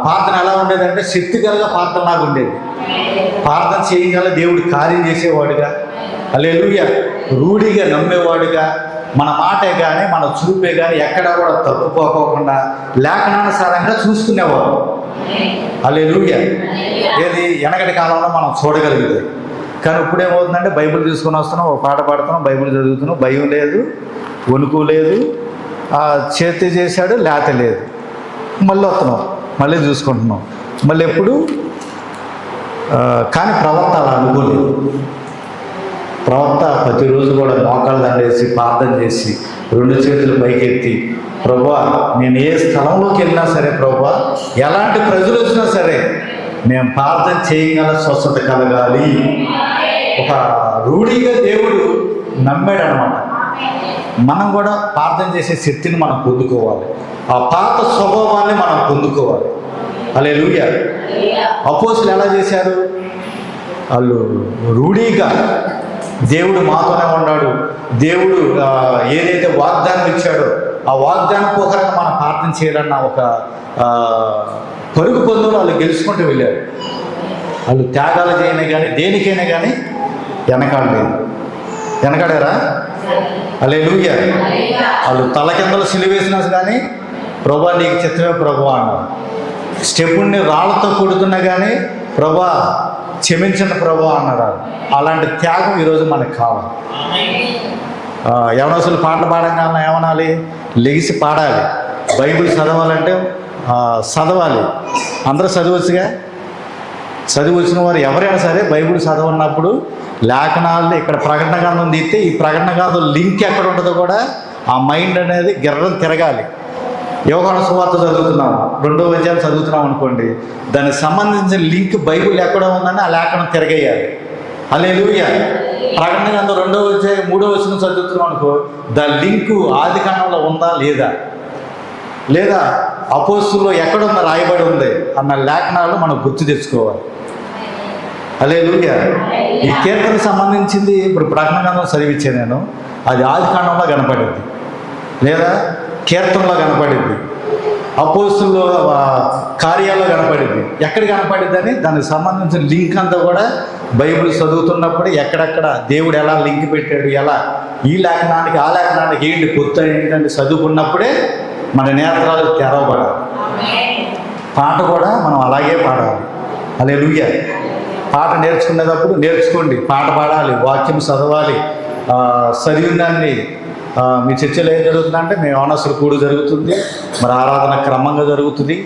ప్రార్థన ఎలా ఉండేదంటే శక్తిగల ప్రార్థనలాగా ఉండేది. ప్రార్థన చేయగల దేవుడు కార్యం చేసేవాడుగా, హల్లెలూయా రూఢిగా నమ్మేవాడుగా, మన మాటే కానీ మన చూపే కానీ ఎక్కడ కూడా తప్పుకోకుండా లేఖనానుసారంగా చూసుకునేవాడు. హల్లెలూయా. ఏది వెనకటి కాలంలో మనం చూడగలిగేది. కానీ ఇప్పుడు ఏమవుతుందంటే బైబిల్ తీసుకొని వస్తున్నాం, ఒక పాట పాడుతున్నాం, బైబిల్ చదువుతున్నాం, భయం లేదు, వణుకు లేదు, చేతి చేశాడు లేత లేదు, మళ్ళీ వస్తున్నాం, మళ్ళీ చూసుకుంటున్నాం, మళ్ళీ ఎప్పుడు కానీ ప్రవక్త అలా అనుకోలేదు. ప్రవక్త ప్రతిరోజు కూడా మోకాళ్ళు దండేసి ప్రార్థన చేసి 2 చేతులు పైకెత్తి, ప్రభువా నేను ఏ స్థలంలోకి వెళ్ళినా సరే, ప్రభువా ఎలాంటి ప్రజలు వచ్చినా సరే నేను ప్రార్థన చేయగల స్వస్థత కలగాలి. ఒక రూఢిగా దేవుడు నమ్మాడు అనమాట. మనం కూడా ప్రార్థన చేసే శక్తిని మనం పొందుకోవాలి, ఆ పాత స్వభావాన్ని మనం పొందుకోవాలి. హల్లెలూయా. అపోస్తులు ఎలా చేశారు? వాళ్ళు రూఢిగా దేవుడు మాతోనే ఉన్నాడు, దేవుడు ఏదైతే వాగ్దానం ఇచ్చాడో ఆ వాగ్దానం ప్రకారంగా మనం ప్రార్థన చేయాలన్న ఒక పరుగు పొందులు వాళ్ళు గెలుచుకుంటూ వెళ్ళారు. వాళ్ళు త్యాగాలు చేయని కానీ దేనికైనా కానీ వెనకాడారా? హల్లెలూయా. వాళ్ళు తల కిందలు సిలువేసినా కానీ ప్రభా నీకు చిత్తమే ప్రభా అన్నారు. స్టెప్పుని రాళ్ళతో కొడుతున్నా కానీ ప్రభా క్షమించిన ప్రభా అన్నారు. అలాంటి త్యాగం ఈరోజు మనకు కావాలి. యవనస్తులు పాటలు పాడంగానే ఏమనాలి? లెగిసి పాడాలి. బైబిల్ చదవాలంటే చదవాలి. అందరూ చదివచ్చుగా. చదివి వచ్చిన వారు ఎవరైనా సరే బైబిల్ చదవన్నప్పుడు లేఖనాలు ఇక్కడ ప్రకటన గ్రంథం తీస్తే ఈ ప్రకటన గ్రంథం లింక్ ఎక్కడ ఉంటుందో కూడా ఆ మైండ్ అనేది గిర్రం తిరగాలి. యోహాను సువార్త చదువుతున్నాం, 2వ అధ్యాయం చదువుతున్నాం అనుకోండి, దానికి సంబంధించిన లింక్ బైబిల్ ఎక్కడ ఉందని ఆ లేఖనం తిరగేయాలి. హల్లెలూయా. ప్రకటన గ్రంథం 2వ అధ్యాయం 3వ వచనం చదువుతున్నాం అనుకో, దాని లింకు ఆది కాండంలో ఉందా లేదా అపోస్తుల్లో ఎక్కడుందా రాయబడి ఉంది అన్న లేఖనాలు మనం గుర్తు తెచ్చుకోవాలి. హల్లెలూయా. ఈ కీర్తనకు సంబంధించింది ఇప్పుడు ప్రకటన గ్రంథం చదివించే నేను, అది ఆదికాండంలో కనపడింది లేదా కీర్తనలో కనపడింది, అపోస్తుల కార్యాల్లో కనపడింది. ఎక్కడ కనపడింది అని దానికి సంబంధించిన లింక్ అంతా కూడా బైబిల్ చదువుతున్నప్పుడు ఎక్కడెక్కడ దేవుడు ఎలా లింక్ పెట్టాడు, ఎలా ఈ లేఖనానికి ఆ లేఖనానికి ఏంటి కొత్త ఏంటంటే చదువుకున్నప్పుడే మన నేత్రాలు తెరవబడాలి. పాట కూడా మనం అలాగే పాడాలి. హల్లెలూయా. పాట నేర్చుకునేటప్పుడు నేర్చుకోండి, పాట పాడాలి, వాక్యం చదవాలి. చదివిన దాన్ని మీ చర్చలో ఏం జరుగుతుందంటే మేము యవనస్తుల కూడు జరుగుతుంది, మరి ఆరాధన క్రమంగా జరుగుతుంది.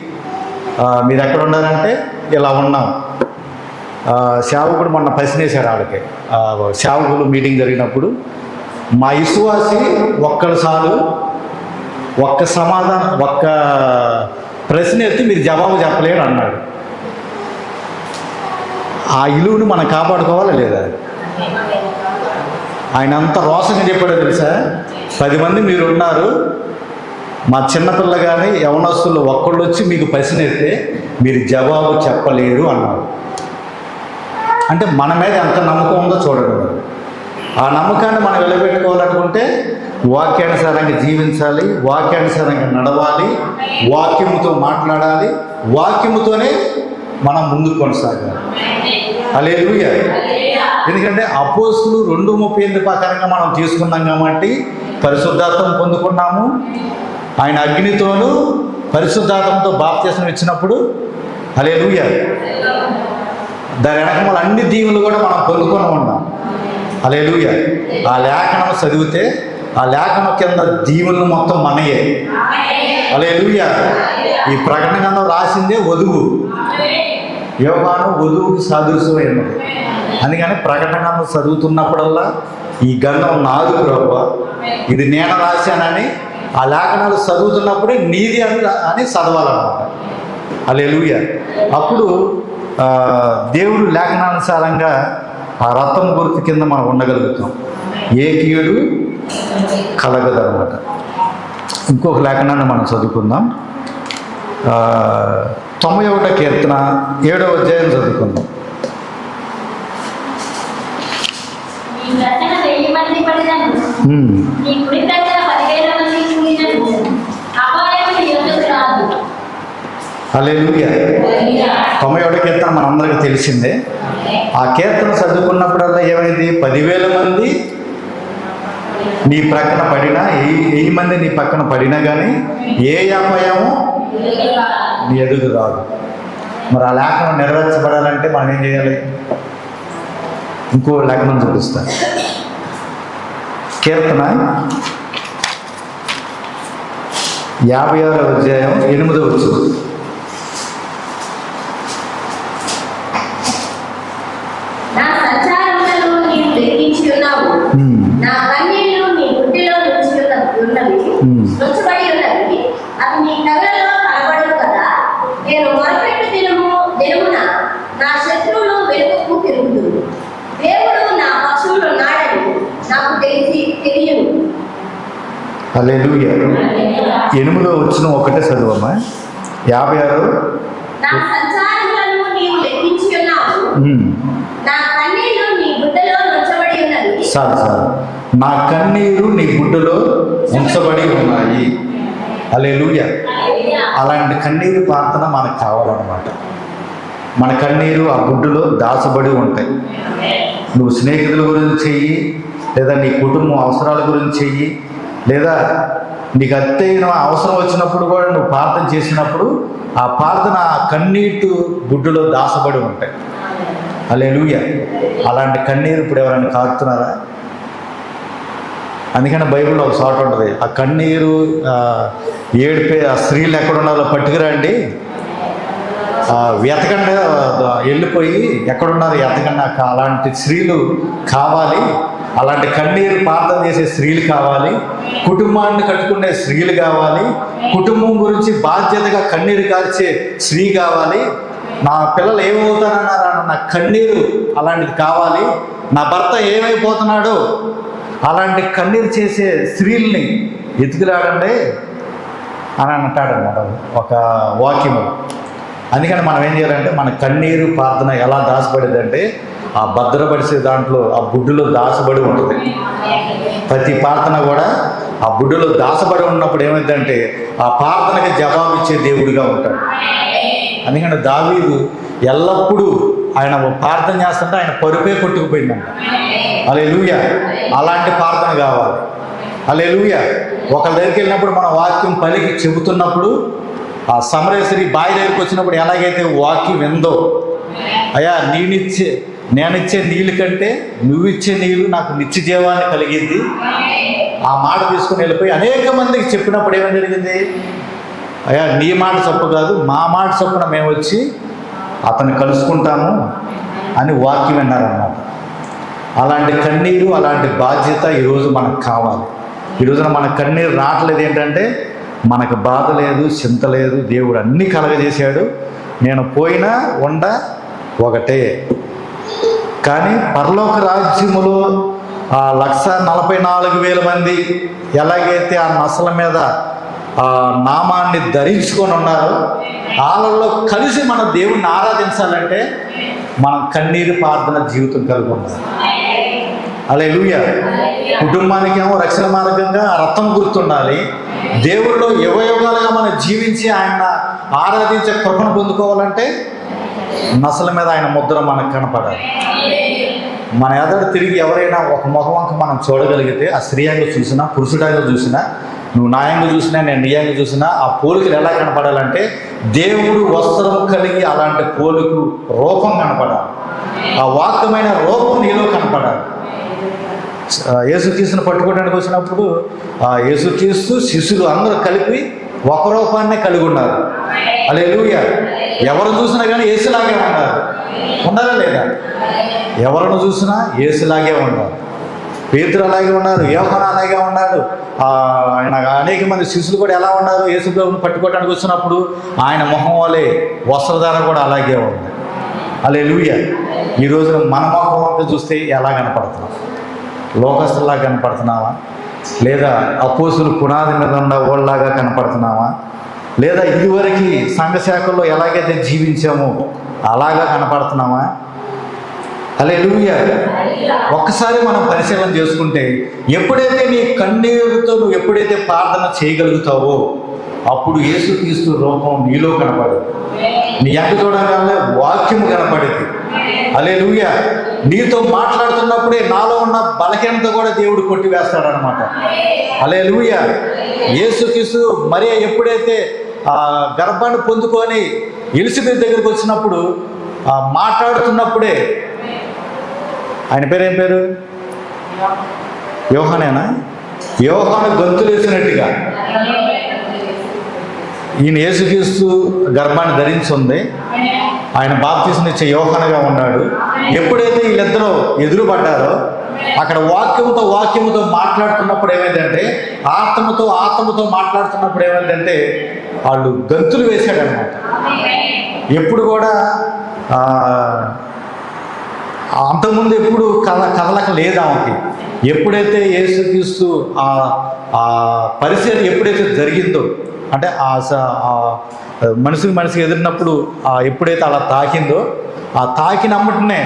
మీరు ఎక్కడ ఉన్నారంటే ఇలా ఉన్నాం. సేవకుడు మొన్న ప్రశ్నేశారు వాళ్ళకి, సేవకులు మీటింగ్ జరిగినప్పుడు, మా విశ్వాసి ఒక్కడు చాలు, ఒక్క సమాధానం ఒక్క ప్రశ్న ఎత్తి మీరు జవాబు చెప్పలేరు అన్నాడు. ఆ ఇలువను మనం కాపాడుకోవాలా లేదా? ఆయన అంత రోషంగా చెప్పాడో తెలుసా? 10 మంది మీరు ఉన్నారు, మా చిన్నపిల్ల కానీ యవనస్తులు ఒక్కళ్ళు వచ్చి మీకు ప్రశ్న ఎత్తే మీరు జవాబు చెప్పలేరు అన్నారు. అంటే మన మీద ఎంత నమ్మకం ఉందో చూడండి. ఆ నమ్మకాన్ని మనం నిలబెట్టుకోవాలనుకుంటే వాక్యానుసారంగా జీవించాలి, వాక్యానుసారంగా నడవాలి, వాక్యముతో మాట్లాడాలి, వాక్యముతోనే మనం ముందుకు కొనసాగాలి. హల్లెలూయా. ఎందుకంటే అపోస్తులు 2:38 ప్రకారంగా మనం తీసుకున్నాం కాబట్టి పరిశుద్ధాత్మ పొందుకున్నాము. ఆయన అగ్నితోనూ పరిశుద్ధాత్మతో బాప్తిస్మం ఇచ్చినప్పుడు హల్లెలూయా దాని వెనక అన్ని దీవులు కూడా మనం పొందుకొని ఉన్నాం. హల్లెలూయా. ఆ లేఖనం చదివితే ఆ లేఖనం కింద దీవులు మొత్తం మనయే. హల్లెలూయా. ఈ ప్రకటన గ్రంథం రాసిందే వధువు, యోహాను వధువుకి సాదృశ్యమైనది. అందుకని ప్రకటన గ్రంథం చదువుతున్నప్పుడల్లా ఈ గ్రంథం నాది ప్రభువా, ఇది నేను రాశానని ఆ లేఖనాలు చదువుతున్నప్పుడే నీది అని చదవాలన్నమాట. హల్లెలూయా. అప్పుడు దేవుడు లేఖనానుసారంగా ఆ రథం గుర్తు కింద మనం ఉండగలుగుతాం. ఏ కీడు కలగదన్నమాట. ఇంకొక లేఖనాన్ని మనం చదువుకుందాం. 91వ కీర్తన 7వ అధ్యాయం చదువుకుందాం. హల్లెలూయా. 91వ కీర్తన మనందరికీ తెలిసిందే. ఆ కీర్తన చదువుకున్నప్పుడల్లా ఏమైంది? 10,000 మంది నీ ప్రక్కన పడినా, 1000 మంది నీ పక్కన పడినా కానీ ఏ అపాయము నీ ఎదుగు రాదు. మరి ఆ లేఖనం నెరవేర్చబడాలంటే మనం ఏం చేయాలి? ఇంకో లేఖనం చూపిస్తాను. కీర్తన 56వ అధ్యాయం 8వ వచనం. నా సంచారములను నీవు లెక్కించి ఉన్నావు, నా కన్నీళ్లు నీ గుడ్డిలో నుంచబడి ఉన్నవి, అవి నీ కళ్ళలో కనబడవు కదా. నేను మొరపెట్టు దినమున నా శత్రువులు వెనుకకు తిరుగుదురు. దేవుడు నా పక్షంలో ఉన్నాడని నాకు తెలియదు. హల్లెలూయా. 8వ వచనం ఒకటే చదువమ్మా. 56. నా సంచారములను నీవు లెక్కించి ఉన్నావు, నా కన్నీళ్లు నీ గుడ్డలో ఉంచబడి ఉన్నవి. సార్ నా కన్నీరు నీ గుడ్డలో ఉంచబడి ఉన్నాయి. హల్లెలూయా. అలాంటి కన్నీరు ప్రార్థన మనకు కావాలన్నమాట. మన కన్నీరు ఆ గుడ్డులో దాచబడి ఉంటాయి. నువ్వు స్నేహితుల గురించి చెయ్యి, లేదా నీ కుటుంబం అవసరాల గురించి చెయ్యి, లేదా నీకు అత్తైన అవసరం వచ్చినప్పుడు కూడా నువ్వు ప్రార్థన చేసినప్పుడు ఆ ప్రార్థన ఆ కన్నీటి గుడ్డులో దాచబడి ఉంటాయి. హల్లెలూయా. అలాంటి కన్నీరు ఇప్పుడు ఎవరైనా కారుతున్నారా? అందుకని బైబిల్లో ఒక చోట ఉంటుంది, ఆ కన్నీరు ఏడిపే ఆ స్త్రీలు ఎక్కడ ఉన్నారో పట్టుకురండి, వెతకండి, వెళ్ళిపోయి ఎక్కడున్నారు ఎతకండి. అలాంటి స్త్రీలు కావాలి, అలాంటి కన్నీరు ప్రార్థన చేసే స్త్రీలు కావాలి, కుటుంబాన్ని కట్టుకునే స్త్రీలు కావాలి, కుటుంబం గురించి బాధ్యతగా కన్నీరు కార్చే స్త్రీ కావాలి. నా పిల్లలు ఏమవుతారన్నారన్న కన్నీరు అలాంటిది కావాలి. నా భర్త ఏమైపోతున్నాడో అలాంటి కన్నీరు చేసే స్త్రీల్ని ఎత్తుకురాడండి అని అంటాడన్నమాట ఒక వాక్యము. అందుకని మనం ఏం చేయాలంటే మన కన్నీరు ప్రార్థన ఎలా దాచబడిందంటే ఆ భద్రపరిచే దాంట్లో ఆ బుడ్డులో దాచబడి ఉంటుంది. ప్రతి ప్రార్థన కూడా ఆ బుడ్డులో దాచబడి ఉన్నప్పుడు ఏమైందంటే ఆ ప్రార్థనకి జవాబు ఇచ్చే దేవుడిగా ఉంటాడు. అందుకని దావీదు ఎల్లప్పుడూ ఆయన ప్రార్థన చేస్తుంటే ఆయన పరుపే కొట్టుకుపోయిందంట. హల్లెలూయా. అలాంటి ప్రార్థన కావాలి. హల్లెలూయా. ఒకరి దగ్గరికి వెళ్ళినప్పుడు మన వాక్యం పలికి చెబుతున్నప్పుడు ఆ సమరేశ్వరి బావి దగ్గరికి వచ్చినప్పుడు ఎలాగైతే వాక్యం విందో, అయ్యా నేనిచ్చే నీళ్ళు కంటే నువ్విచ్చే నీళ్ళు నాకు నిత్య జీవాన్ని కలిగింది, ఆ మాట తీసుకుని వెళ్ళిపోయి అనేక మందికి చెప్పినప్పుడు ఏమని జరిగింది, అయ్యా నీ మాట చొప్పు కాదు మా మాట చొప్పున మేము వచ్చి అతన్ని కలుసుకుంటాము అని వాక్యం విన్నారన్నమాట. అలాంటి కన్నీరు అలాంటి బాధ్యత ఈరోజు మనకు కావాలి. ఈరోజున మన కన్నీరు రావట్లేదు ఏంటంటే మనకు బాధ లేదు, చింత లేదు, దేవుడు అన్నీ కలగజేశాడు, నేను పోయినా ఉండ ఒకటే. కానీ పరలోక రాజ్యములో 1,44,000 మంది ఎలాగైతే ఆ నసల మీద ఆ నామాన్ని ధరించుకొని ఉన్నారో వాళ్ళల్లో కలిసి మన దేవుణ్ణి ఆరాధించాలంటే మనం కన్నీరు ప్రార్థన జీవితం కలిగి ఉండాలి. హల్లెలూయా. కుటుంబానికి ఏమో రక్షణ మార్గంగా రక్తం గుర్తుండాలి. దేవుడిలో యుగయుగాలుగా మనం జీవించి ఆయన ఆరాధించే కృపను పొందుకోవాలంటే నసల మీద ఆయన ముద్ర మనకు కనపడాలి. మన ఎదురు తిరిగి ఎవరైనా ఒక ముఖవంక మనం చూడగలిగితే ఆ స్త్రీయంగా చూసినా పురుషుడంగా చూసినా నువ్వు న్యాయంగా చూసినా నేను నియంగా చూసినా ఆ పోలికలు ఎలా కనపడాలంటే దేవుడు వస్త్రం కలిగి అలాంటి పోలికు రూపం కనపడాలి. ఆ వాక్యమైన రూపం నీలో కనపడాలి. యేసుక్రీస్తుని పట్టుకోవడానికి వచ్చినప్పుడు ఆ యేసుక్రీస్తు శిష్యులు అందరూ కలిపి ఒక రూపాన్నే కలిగి ఉన్నారు. హల్లెలూయా. ఎవరు చూసినా కానీ యేసులాగే ఉన్నారు. ఉన్నారా లేదా? ఎవరిని చూసినా యేసులాగే ఉన్నారు. పేతురు అలాగే ఉన్నారు, యోహాను అలాగే ఉన్నాడు. ఆయన అనేక మంది శిష్యులు కూడా ఎలా ఉన్నారు, యేసు ప్రభువుని పట్టుకోవడానికి వచ్చినప్పుడు ఆయన మొహం వలె వస్త్రధారణ కూడా అలాగే ఉంది. హల్లెలూయా. ఈ రోజున మన మొహం చూస్తే ఎలా కనపడుతున్నాం? లోకస్తులాగా కనపడుతున్నావా, లేదా అపోస్తులు పునాది మీద ఉన్న వాళ్ళలాగా కనపడుతున్నావా, లేదా ఇదివరకు సంఘశాఖల్లో ఎలాగైతే జీవించామో అలాగా కనపడుతున్నావా? హల్లెలూయా. ఒక్కసారి మనం పరిశీలన చేసుకుంటే ఎప్పుడైతే నీ కన్నీరుతో నువ్వు ఎప్పుడైతే ప్రార్థన చేయగలుగుతావో అప్పుడు యేసుక్రీస్తు రూపం నీలో కనపడదు. నీ అంట చూడగానే వాక్యము కనపడింది. హల్లెలూయా. నీతో మాట్లాడుతున్నప్పుడే నాలో ఉన్న బలహీనత కూడా దేవుడు కొట్టివేస్తాడనమాట. హల్లెలూయా. యేసుక్రీస్తు మరియ ఎప్పుడైతే గర్భాన్ని పొందుకొని ఎలిజబెత్ దగ్గరికి వచ్చినప్పుడు మాట్లాడుతున్నప్పుడే, ఆయన పేరు ఏం పేరు? యోహానేనా? యోహాను గంతులు వేసినట్టుగా ఈయన యేసుక్రీస్తు గర్భాన్ని ధరించి ఉంది, ఆయన బాప్తిస్మం ఇచ్చే యోహానుగా ఉన్నాడు. ఎప్పుడైతే వీళ్ళిద్దరూ ఎదురుపడ్డారో అక్కడ వాక్యముతో మాట్లాడుతున్నప్పుడు ఏమైందంటే ఆత్మతో మాట్లాడుతున్నప్పుడు ఏమైందంటే వాళ్ళు గంతులు వేశాడనమాట. ఎప్పుడు కూడా అంతకుముందు ఎప్పుడు కదలక లేదు ఆమెకి. ఎప్పుడైతే యేసుక్రీస్తు ఆ పరిచయం ఎప్పుడైతే జరిగిందో అంటే మనిషికి ఎదిరినప్పుడు ఎప్పుడైతే అలా తాకిందో ఆ తాకినమ్మటనే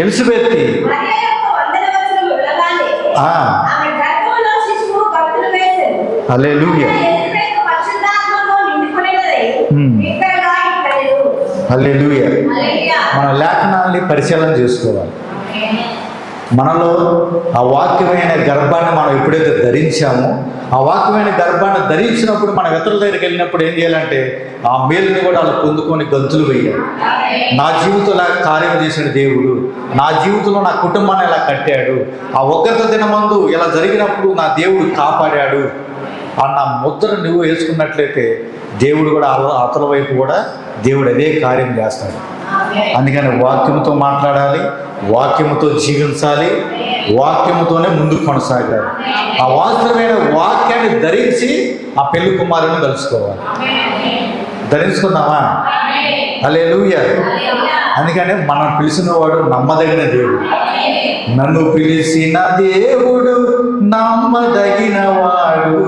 ఎలిజబెత్ హల్లెలూయా. హల్లెలూయా. మన లేఖనాల్ని పరిశీలన చేసుకోవాలి. మనలో ఆ వాక్యమైన గర్భాన్ని మనం ఎప్పుడైతే ధరించామో ఆ వాక్యమైన గర్భాన్ని ధరించినప్పుడు మనం ఇతరుల దగ్గరికి వెళ్ళినప్పుడు ఏం చేయాలంటే ఆ మేలుని కూడా వాళ్ళు పొందుకొని గంతులు వేయాలి. నా జీవితంలో కార్యం చేసిన దేవుడు నా జీవితంలో నా కుటుంబాన్ని ఇలా కట్టాడు, ఆ ఒక్కత దినమందు ఇలా జరిగినప్పుడు నా దేవుడు కాపాడాడు అన్న ముద్ర నువ్వు వేసుకున్నట్లయితే దేవుడు కూడా అతల వైపు కూడా దేవుడు అదే కార్యం చేస్తాడు. అందుకని వాక్యముతో మాట్లాడాలి, వాక్యముతో జీవించాలి, వాక్యముతోనే ముందుకు కొనసాగాలి. ఆ వాస్తవమైన వాక్యాన్ని ధరించి ఆ పెళ్లి కుమారుని కలుసుకోవాలి. ధరించుకుందామా? హల్లెలూయా. అందుకనే మనం పిలిచిన వాడు నమ్మదగిన దేవుడు. నన్ను పిలిచిన దేవుడు నమ్మదగిన వాడు,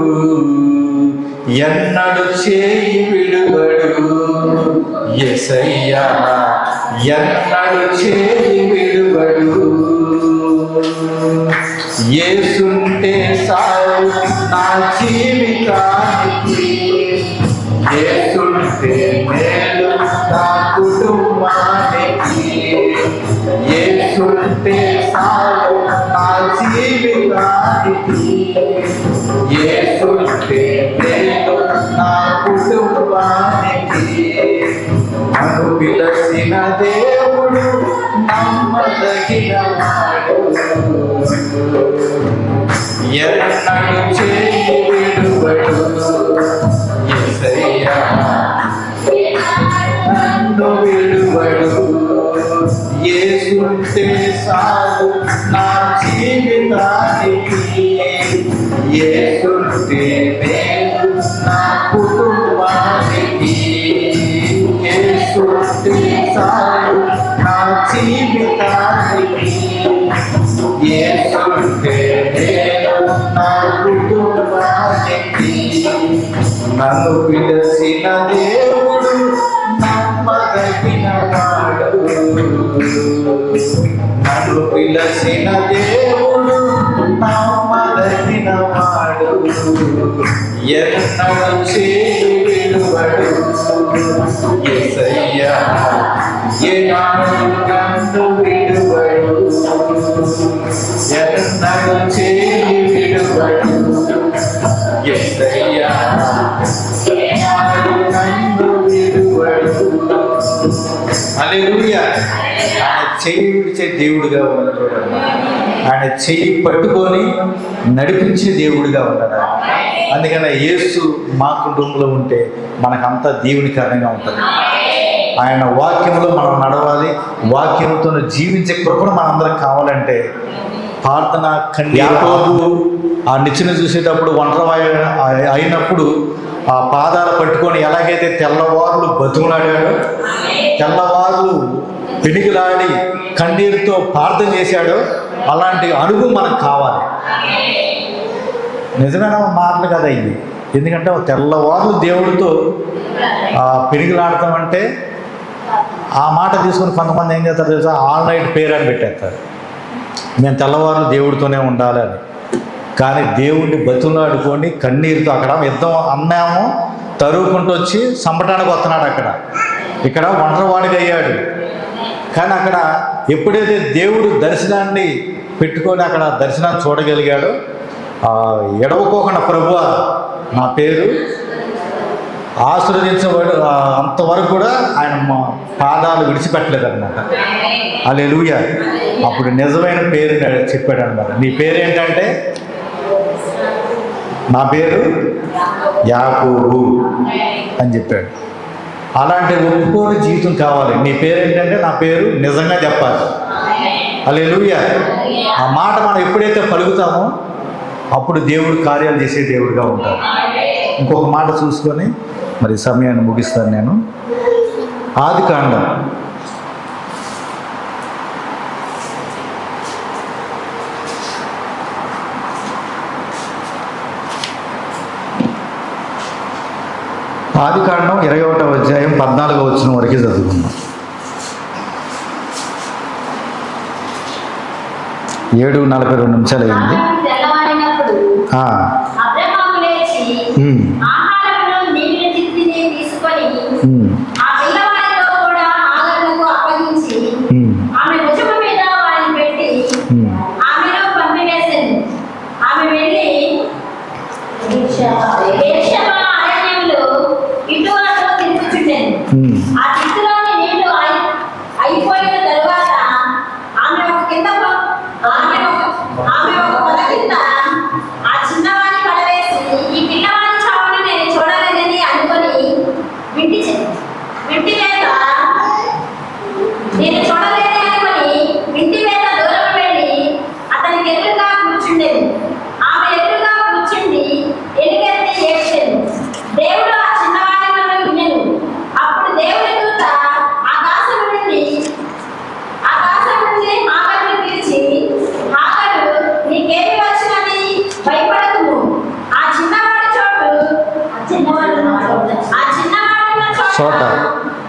ఎన్నడు చేయి విడువడు. యేసయ్యా ఎన్నడు చేయి విడువడు. యేసుంటే సాగు నా జీవితానికి, యేసుంటే మేలు నా కుటుంబానికి, యేసుంటే సాగు నా జీవితానికి, యేసుంటే మేలు నా కుటుంబానికి. నన్ను పిలచిన దేవుడు నమ్మదగిన వాడు, ఎన్నడు చేయి విడువడు. యేసయ్యా నన్ను విడువడు. యేసుంటే సాగు నా జీవితానికి, యేసుంటే మేలు నా కుటుంబానికి, యేసుంటే సాగు నా జీవితానికి, యేసుంటే మేలు నా కుటుంబానికి. నన్ను పిలిచిన దేవుడు నమ్మదగిన వాడు, నన్ను పిలిచిన దేవుడు నమ్మదగిన వాడు, ఎన్నడు చేయి విడువడు. యేసయ్యా ఏనాడు నన్ను విడువడు, ఎన్నడు చేయి విడువడు. యేసయ్యా ఏనాడు నన్ను విడువడు. హల్లెలూయా. ఆయన చెయ్యి విడిచే దేవుడిగా ఉన్నాడు చూడండి. ఆయన చెయ్యి పట్టుకొని నడిపించే దేవుడిగా ఉన్నాడు. అందుకని యేసు మా కుటుంబంలో ఉంటే మనకంతా దీవునికరంగా ఉంటుంది. ఆయన వాక్యంలో మనం నడవాలి, వాక్యంతో జీవించే కృపను మనందరం కావాలంటే ప్రార్థన యాకోబు ఆ నిచ్చెన చూసేటప్పుడు ఒంటరి అయినప్పుడు ఆ పాదాలు పట్టుకొని ఎలాగైతే తెల్లవారులు బతుకులాడాడో, తెల్లవారులు పెనుగులాడి కన్నీరుతో ప్రార్థన చేశాడో, అలాంటి అనుభవం మనకు కావాలి. నిజమైన మాటలు కదా ఇవి. ఎందుకంటే తెల్లవారులు దేవుడితో పెనుగులాడతాం అంటే ఆ మాట తీసుకొని కొంతమంది ఏం చేస్తారు తెలుసా, ఆల్ నైట్ ప్రేయర్ అని పెట్టేస్తారు. నేను తెల్లవారులు దేవుడితోనే ఉండాలి అని. కానీ దేవుడిని బతులాడుకొని కన్నీరుతో అక్కడ యుద్ధం అన్నాము తరువుకుంటూ వచ్చి సంపటానికి వస్తున్నాడు. ఇక్కడ ఒంటరివాడిగా అయ్యాడు. కానీ అక్కడ ఎప్పుడైతే దేవుడు దర్శనాన్ని పెట్టుకొని అక్కడ దర్శనాన్ని చూడగలిగాడో, ఎడవకోకుండా ప్రభువా నా పేరు ఆశీర్వదించబడు అంతవరకు కూడా ఆయన పాదాలు విడిచిపెట్టలేదు అనమాట. హల్లెలూయా. అప్పుడు నిజమైన పేరు చెప్పాడు అనమాట. నీ పేరేంటంటే, నా పేరు యాకోబు అని చెప్పాడు. అలాంటి ఒప్పుకోని జీవితం కావాలి. నీ పేరేంటంటే, నా పేరు నిజంగా చెప్పాలి. హల్లెలూయా. ఆ మాట మనం ఎప్పుడైతే పలుకుతామో అప్పుడు దేవుడు కార్యాలు చేసే దేవుడిగా ఉంటాడు. ఇంకొక మాట చూసుకొని మరి సమయాన్ని ముగిస్తాను నేను. ఆదికాండం 21వ అధ్యాయం 14వ వచనం వరకు చదువుకున్నాం. 7:42 నిమిషాలు అయింది.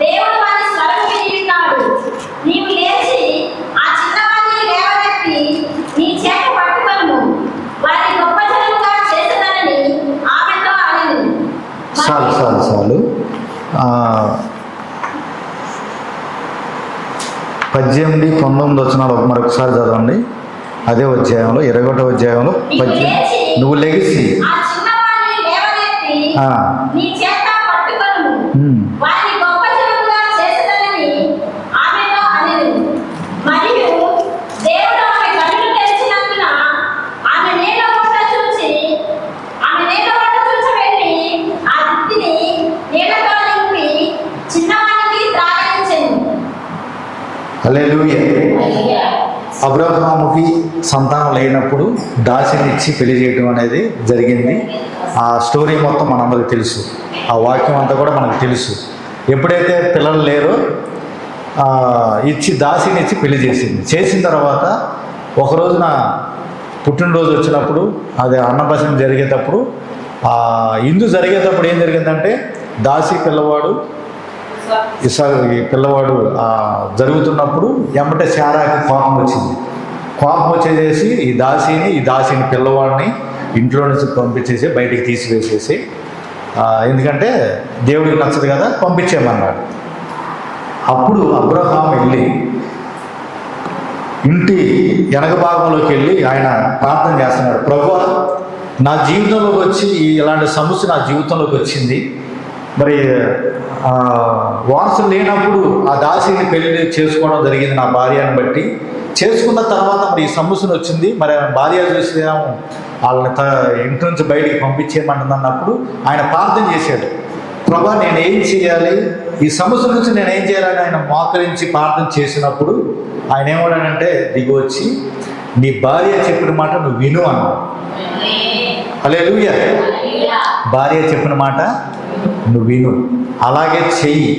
దేవుడు 18, 19 వచనాలు మరొకసారి చదవండి. అదే అధ్యాయంలో 21వ అధ్యాయంలో 18. నువ్వు లెగిసి ఆ చిన్నవాణ్ణి లేవనెత్తి ఆ, నీ చేత పట్టుకొనుము. ఉమ్, వారిని గొప్ప జనముగా చేసేదనని ఆమెతో అనెను. మరియు దేవుడు ఆమె కన్నులు తెరిచినందున ఆమె నీళ్ళ ఊట చూసి వెళ్ళి ఆ దిద్దిని నీళ్ళతో నింపి చిన్నవానికి త్రాగనిచ్చెను. హల్లెలూయా. అబ్రహాముకి సంతానం లేనప్పుడు దాసిని ఇచ్చి పెళ్లి చేయడం అనేది జరిగింది. ఆ స్టోరీ మొత్తం మనందరికి తెలుసు, ఆ వాక్యం అంతా కూడా మనకు తెలుసు. ఎప్పుడైతే పిల్లలు లేరో దాసిని ఇచ్చి పెళ్లి చేసింది. చేసిన తర్వాత ఒకరోజున పుట్టినరోజు వచ్చినప్పుడు, అది అన్నప్రాసన జరిగేటప్పుడు, ఇందు జరిగేటప్పుడు ఏం జరిగిందంటే దాసి పిల్లవాడు ఈ పిల్లవాడు జరుగుతున్నప్పుడు ఎమ్మటే శారాకి కోపం వచ్చింది. కోపం వచ్చేసేసి ఈ దాసిని పిల్లవాడిని ఇంట్లో నుంచి పంపించేసి బయటికి తీసివేసేసి, ఎందుకంటే దేవుడికి నచ్చదు కదా, పంపించేయమన్నాడు. అప్పుడు అబ్రహాం వెళ్ళి ఇంటి వెనక భాగంలోకి వెళ్ళి ఆయన ప్రార్థన చేస్తున్నాడు. ప్రభువా, నా జీవితంలోకి వచ్చి ఇలాంటి సమస్య నా జీవితంలోకి వచ్చింది. మరి వారసులు లేనప్పుడు ఆ దాసిని పెళ్లి చేసుకోవడం జరిగింది నా భార్యను బట్టి. చేసుకున్న తర్వాత మరి ఈ సమస్యను వచ్చింది. మరి భార్య చూసేమో వాళ్ళని ఇంటి నుంచి బయటికి పంపించేయమంటుంది అన్నప్పుడు ఆయన ప్రార్థన చేశాడు. ప్రభా, నేను ఏం చేయాలి, ఈ సమస్య నుంచి నేను ఏం చేయాలని ఆయన మోకరించి ప్రార్థన చేసినప్పుడు ఆయన ఏమన్నాడంటే, దిగి వచ్చి నీ భార్య చెప్పిన మాట నువ్వు విను అన్నాడు. హల్లెలూయా. భార్య చెప్పిన మాట నువ్వు విను, అలాగే చెయ్యి.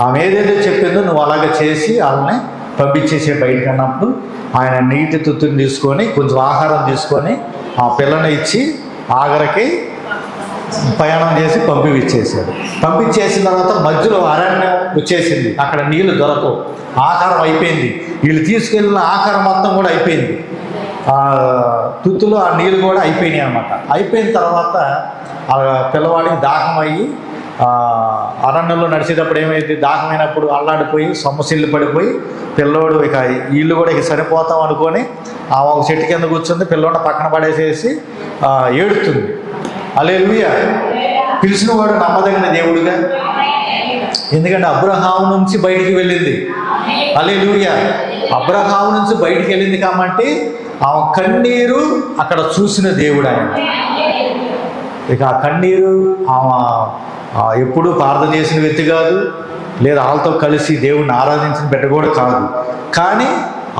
ఆమె ఏదైతే చెప్పిందో నువ్వు అలాగే చేసి వాళ్ళని పంపించేసే బయటకు అన్నప్పుడు ఆయన నీటి తుత్తుని తీసుకొని కొంచెం ఆహారం తీసుకొని ఆ పిల్లని ఇచ్చి ఆఖరికి ప్రయాణం చేసి పంపించేసాడు. పంపించేసిన తర్వాత మధ్యలో అరణ్యం వచ్చేసింది. అక్కడ నీళ్లు దొరకవు, ఆహారం అయిపోయింది. వీళ్ళు తీసుకెళ్ళిన ఆహారం మొత్తం కూడా అయిపోయింది. తుత్తులో ఆ నీళ్ళు కూడా అయిపోయినాయి అన్నమాట. అయిపోయిన తర్వాత ఆ పిల్లవాడికి దాహం అయ్యి అరణ్యంలో నడిచేటప్పుడు ఏమైంది, దాహమైనప్పుడు అల్లాడిపోయి సొమ్మసిల్లు పడిపోయి పిల్లోడు వీళ్ళు కూడా సరిపోతాం అనుకొని ఒక చెట్టు కింద కూర్చుంది. పిల్లోడిని పక్కన పడేసేసి ఏడుతుంది. హల్లెలూయా. పిలిచిన వాడు నమ్మదగిన దేవుడుగా, ఎందుకంటే అబ్రహాము నుంచి బయటికి వెళ్ళింది. హల్లెలూయా. అబ్రహాము నుంచి బయటికి వెళ్ళింది కాబట్టి ఆమె కన్నీరు అక్కడ చూసిన దేవుడు ఆయన. ఇక ఆ కన్నీరు ఆమె ఎప్పుడూ ప్రార్థన చేసిన వ్యక్తి కాదు, లేదా వాళ్ళతో కలిసి దేవుడిని ఆరాధించిన బిడ్డ కూడా కాదు. కానీ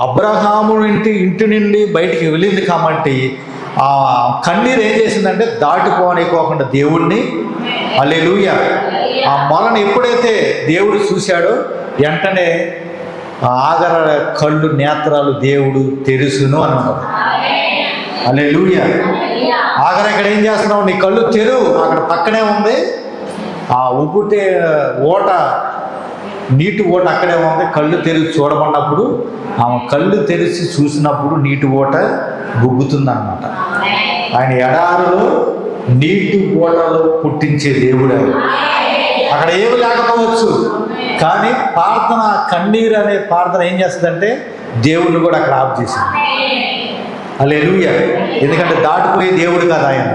అబ్రహాము ఇంటి నుండి బయటికి వెళ్ళింది కాబట్టి ఆ కన్నీరు ఏం చేసిందంటే దాటిపోనికోకుండా దేవుణ్ణి, హల్లెలూయా, ఆ మొలను ఎప్పుడైతే దేవుడు చూశాడో వెంటనే ఆగర కళ్ళు నేత్రాలు దేవుడు తెరుసును అన్నాడు. హల్లెలూయా. ఆగర ఇక్కడ ఏం చేస్తున్నావు, నీ కళ్ళు తెరువు, అక్కడ పక్కనే ఉంది ఆ ఉప్పుటే ఓట, నీటి ఓట అక్కడే ఉంది, కళ్ళు తెరిచి చూడమన్నప్పుడు ఆమె కళ్ళు తెరిచి చూసినప్పుడు నీటి ఓట గుగ్గుతుంది అన్నమాట. ఆయన ఎడారిలో నీటి ఓటలో పుట్టించే దేవుడు ఆయన. అక్కడ ఏమి లేకపోవచ్చు, కానీ ప్రార్థన, కన్నీరు అనే ప్రార్థన ఏం చేస్తుందంటే దేవుడిని కూడా అక్కడ ఆఫ్ చేసింది. హల్లెలూయా. ఎందుకంటే దాటిపోయే దేవుడు కాదు ఆయన.